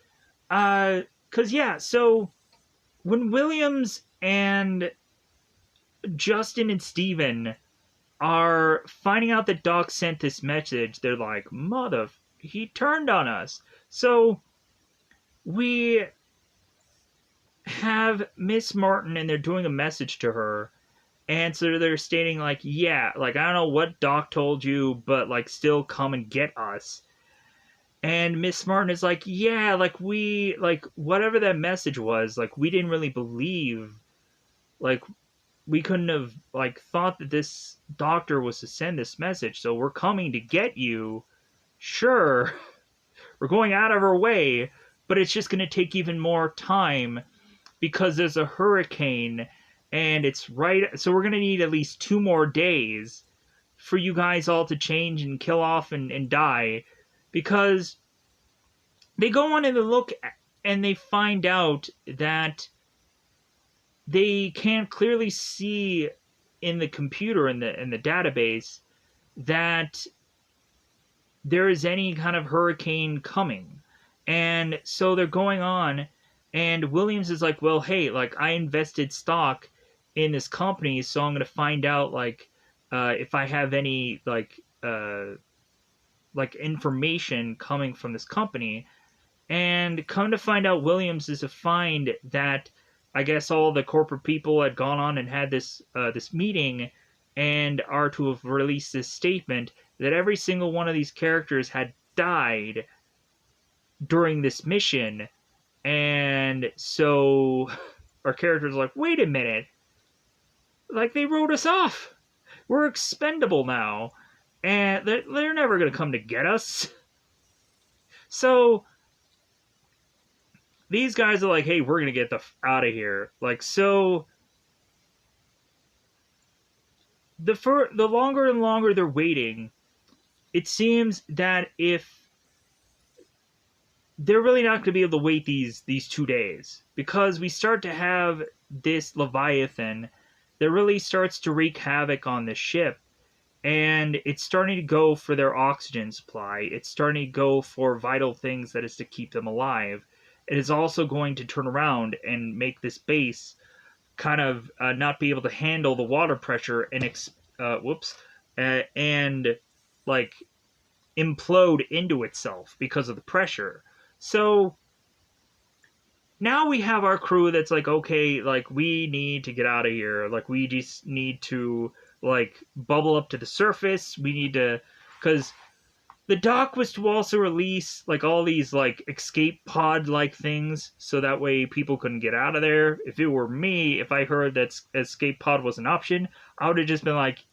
So when Williams and Justin and Steven are finding out that Doc sent this message, they're like, he turned on us. So we have Miss Martin, and they're doing a message to her, and so they're stating like, yeah, like, I don't know what Doc told you, but like, still come and get us. And Miss Martin is like, yeah, like, we, like, whatever that message was, like, we didn't really believe, like, we couldn't have, like, thought that this doctor was to send this message, so we're coming to get you. Sure, we're going out of our way, but it's just going to take even more time because there's a hurricane, and it's right, so we're going to need at least 2 more days for you guys all to change and kill off and die, because they go on and they look and they find out that they can't clearly see in the computer, in the database, that there is any kind of hurricane coming. And so they're going on, and Williams is like, well, hey, like, I invested stock in this company, so I'm going to find out, like, if I have any, like information coming from this company. And come to find out, Williams is to find that I guess all the corporate people had gone on and had this meeting, and are to have released this statement that every single one of these characters had died during this mission. And so our characters are like, wait a minute, like, they wrote us off, we're expendable now, and they're never going to come to get us. So these guys are like, hey, we're going to get out of here. Like, so the longer and longer they're waiting, it seems that if they're really not going to be able to wait these 2 days, because we start to have this Leviathan that really starts to wreak havoc on the ship, and it's starting to go for their oxygen supply. It's starting to go for vital things that is to keep them alive. It is also going to turn around and make this base kind of not be able to handle the water pressure and and like implode into itself because of the pressure. So now we have our crew that's like, okay, like, we need to get out of here. Like, we just need to, like, bubble up to the surface. We need to, because the Doc was to also release, like, all these, like, escape pod-like things, so that way people couldn't get out of there. If it were me, if I heard that escape pod was an option, I would have just been like,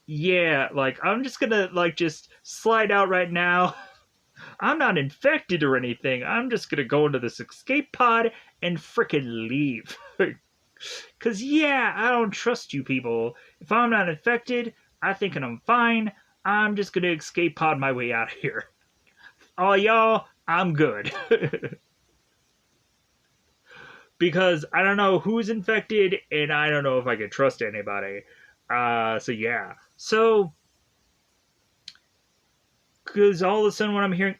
yeah, like, I'm just gonna, like, just slide out right now. I'm not infected or anything. I'm just gonna go into this escape pod and frickin' leave. Cause yeah, I don't trust you people. If I'm not infected, I think I'm fine. I'm just gonna escape pod my way out of here. Oh y'all, I'm good. Because I don't know who's infected and I don't know if I can trust anybody. So yeah. So because all of a sudden when I'm hearing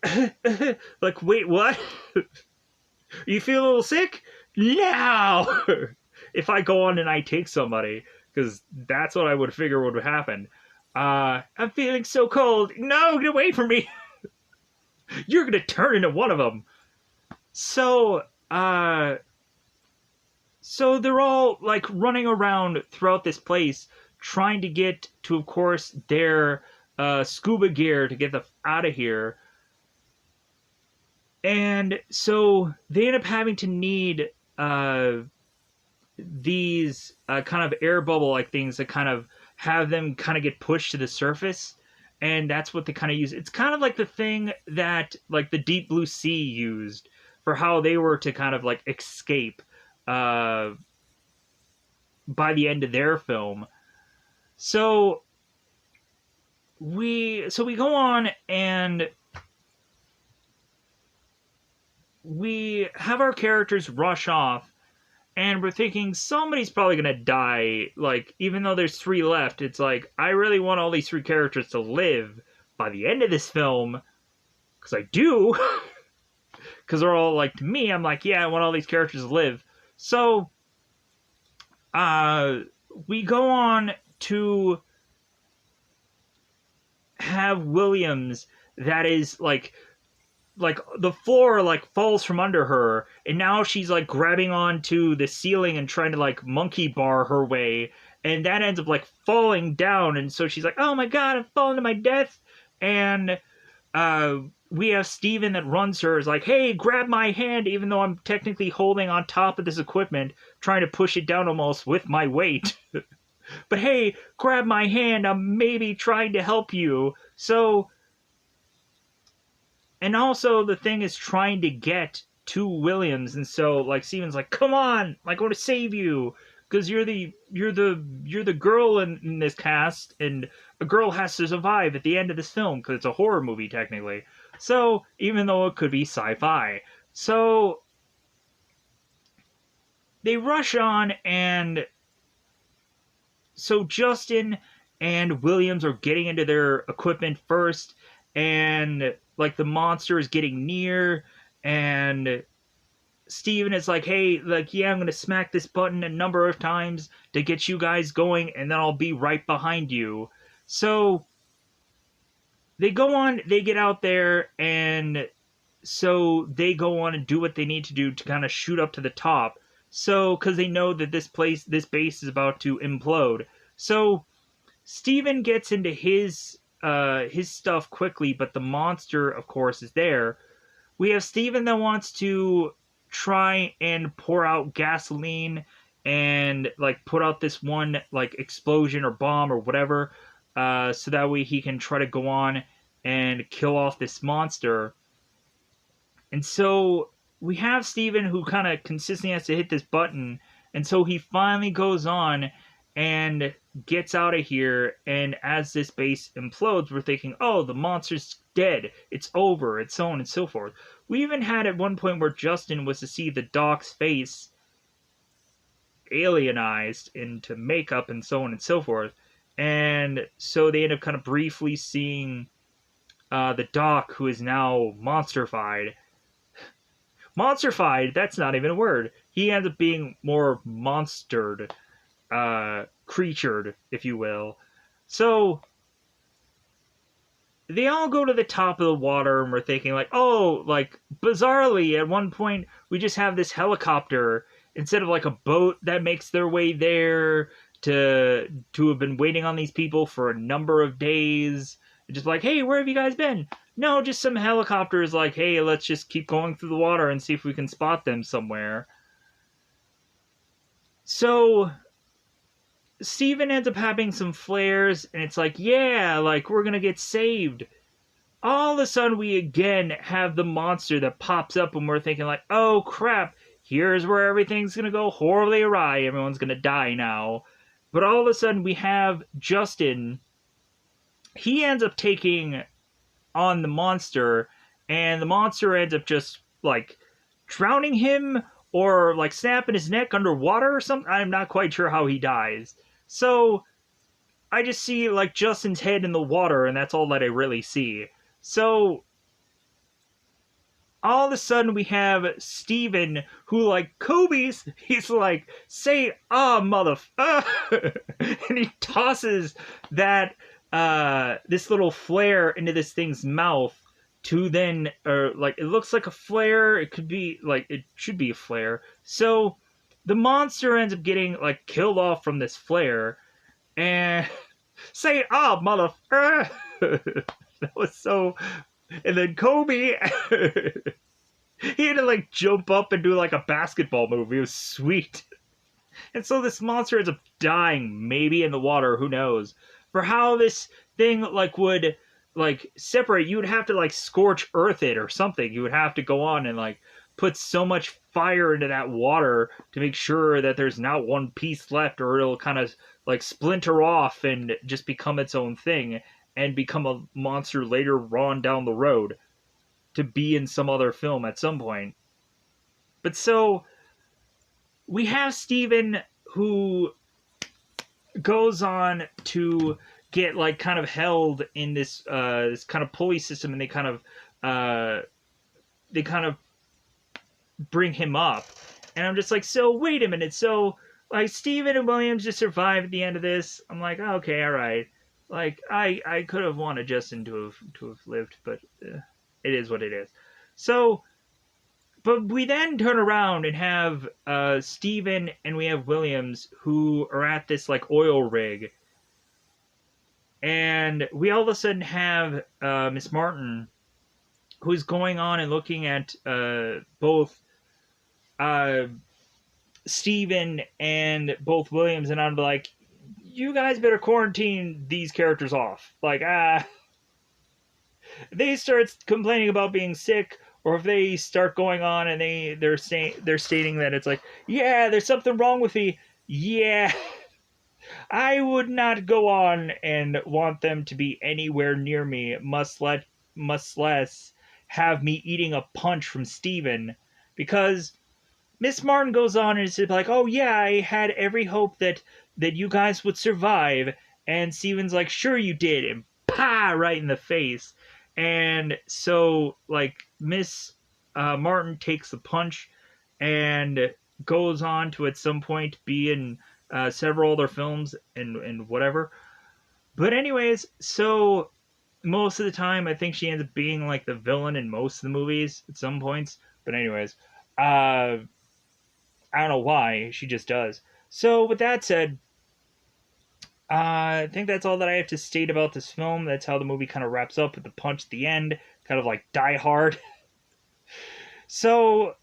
like, wait, what? You feel a little sick? Now! If I go on and I take somebody, because that's what I would figure would happen. I'm feeling so cold. No, get away from me! You're gonna turn into one of them. So, so they're all like running around throughout this place, trying to get to, of course, their scuba gear to get the out of here. And so they end up having to need these kind of air bubble like things that kind of have them kind of get pushed to the surface. And that's what they kind of use. It's kind of like the thing that like the Deep Blue Sea used for how they were to kind of like escape uh, by the end of their film. So we go on and we have our characters rush off, and we're thinking somebody's probably gonna die. Like, even though there's 3 left, it's like I really want all these 3 characters to live by the end of this film, because I do. Because they're all like, to me, I'm like, yeah, I want all these characters to live. So we go on to have Williams that is like the floor like falls from under her, and now she's like grabbing onto the ceiling and trying to like monkey bar her way, and that ends up like falling down, and so she's like, oh my god, I'm falling to my death. And we have Steven that runs her, is like, hey, grab my hand, even though I'm technically holding on top of this equipment, trying to push it down almost with my weight. But hey, grab my hand, I'm maybe trying to help you. So, and also the thing is trying to get to Williams, and so like Steven's like, come on, like, I want to save you, because you're the girl in this cast, and a girl has to survive at the end of this film because it's a horror movie technically. So even though it could be sci-fi, so they rush on, and so Justin and Williams are getting into their equipment first, and like the monster is getting near, and Steven is like, hey, like, yeah, I'm gonna smack this button a number of times to get you guys going, and then I'll be right behind you. So they go on, they get out there, and so they go on and do what they need to do to kind of shoot up to the top. So, because they know that this base is about to implode. So Steven gets into his stuff quickly, but the monster, of course, is there. We have Steven that wants to try and pour out gasoline and like put out this one like explosion or bomb or whatever, so that way he can try to go on and kill off this monster. And so we have Steven who kind of consistently has to hit this button, and so he finally goes on and gets out of here. And as this base implodes, we're thinking, oh, the monster's dead, it's over, it's so on and so forth. We even had at one point where Justin was to see the doc's face alienized into makeup and so on and so forth. And so they end up kind of briefly seeing the doc, who is now monsterfied. Monsterfied, that's not even a word. He ends up being more monstered, creatured, if you will. So they all go to the top of the water, and we're thinking like, oh, like bizarrely at one point we just have this helicopter instead of like a boat that makes their way there to have been waiting on these people for a number of days. Just like, hey, where have you guys been? No, just some helicopters like, hey, let's just keep going through the water and see if we can spot them somewhere. So Steven ends up having some flares, and it's like, yeah, like, we're gonna get saved. all of a sudden we again have the monster that pops up, and we're thinking like, oh crap, here's where everything's gonna go horribly awry, everyone's gonna die now. But all of a sudden we have Justin. He ends up taking on the monster, and the monster ends up just like drowning him or like snapping his neck underwater or something. I'm not quite sure how he dies. So I just see like Justin's head in the water, and that's all that I really see. So all of a sudden we have Steven who like Kobe's, he's like, say mother and he tosses that this little flare into this thing's mouth to then like it looks like a flare, it could be like it should be a flare. So the monster ends up getting like killed off from this flare, and say mother that was so. And then Kobe, he had to like jump up and do like a basketball move. It was sweet. And so this monster ends up dying, maybe in the water, who knows. For how this thing like would like separate, you would have to like scorch earth it or something. You would have to go on and like put so much fire into that water to make sure that there's not one piece left, or it'll kind of like splinter off and just become its own thing and become a monster later on down the road to be in some other film at some point. But so we have Steven who goes on to get like kind of held in this this kind of pulley system, and they kind of bring him up. And I'm just like, so wait a minute, so like Steven and Williams just survived at the end of this. I'm like, oh, okay, all right. Like I could have wanted Justin to have lived, but it is what it is. So, but we then turn around and have Steven and we have Williams who are at this like oil rig, and we all of a sudden have Miss Martin who's going on and looking at both Steven and both Williams, and I'm like, you guys better quarantine these characters off. Like, they start complaining about being sick, or if they start going on and they're stating that it's like, yeah, there's something wrong with me. Yeah, I would not go on and want them to be anywhere near me, much less have me eating a punch from Steven, because Miss Martin goes on and is like, oh yeah, I had every hope that you guys would survive. And Steven's like, sure you did. And right in the face. And so, like, Miss Martin takes the punch and goes on to at some point be in several other films and whatever. But anyways, so most of the time, I think she ends up being like the villain in most of the movies at some points. But anyways, I don't know why, she just does. So with that said, I think that's all that I have to state about this film. That's how the movie kind of wraps up with the punch at the end, kind of like Die Hard. So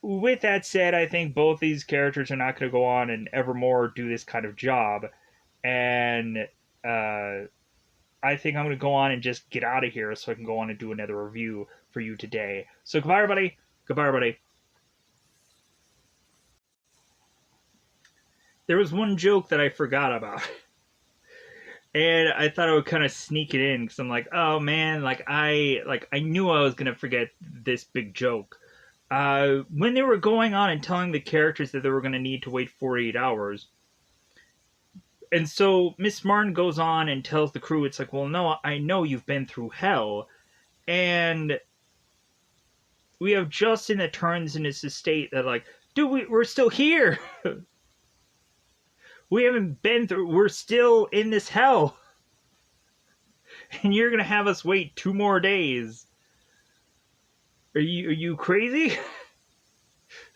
with that said, I think both these characters are not going to go on and evermore do this kind of job. And I think I'm going to go on and just get out of here so I can go on and do another review for you today. So goodbye, everybody. Goodbye, everybody. There was one joke that I forgot about. And I thought I would kind of sneak it in because I'm like, oh man, I knew I was going to forget this big joke. When they were going on and telling the characters that they were going to need to wait 48 hours. And so Miss Martin goes on and tells the crew, it's like, well, no, I know you've been through hell. And we have Justin that turns in his state that like, dude, we're still here. We haven't been through, we're still in this hell. And you're going to have us wait 2 more days. Are you crazy?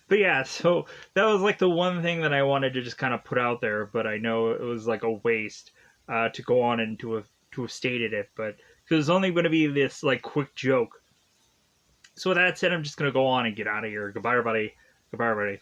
But yeah, so that was like the one thing that I wanted to just kind of put out there, but I know it was like a waste to go on and to have stated it, but it was only going to be this like quick joke. So with that said, I'm just going to go on and get out of here. Goodbye, everybody. Goodbye, everybody.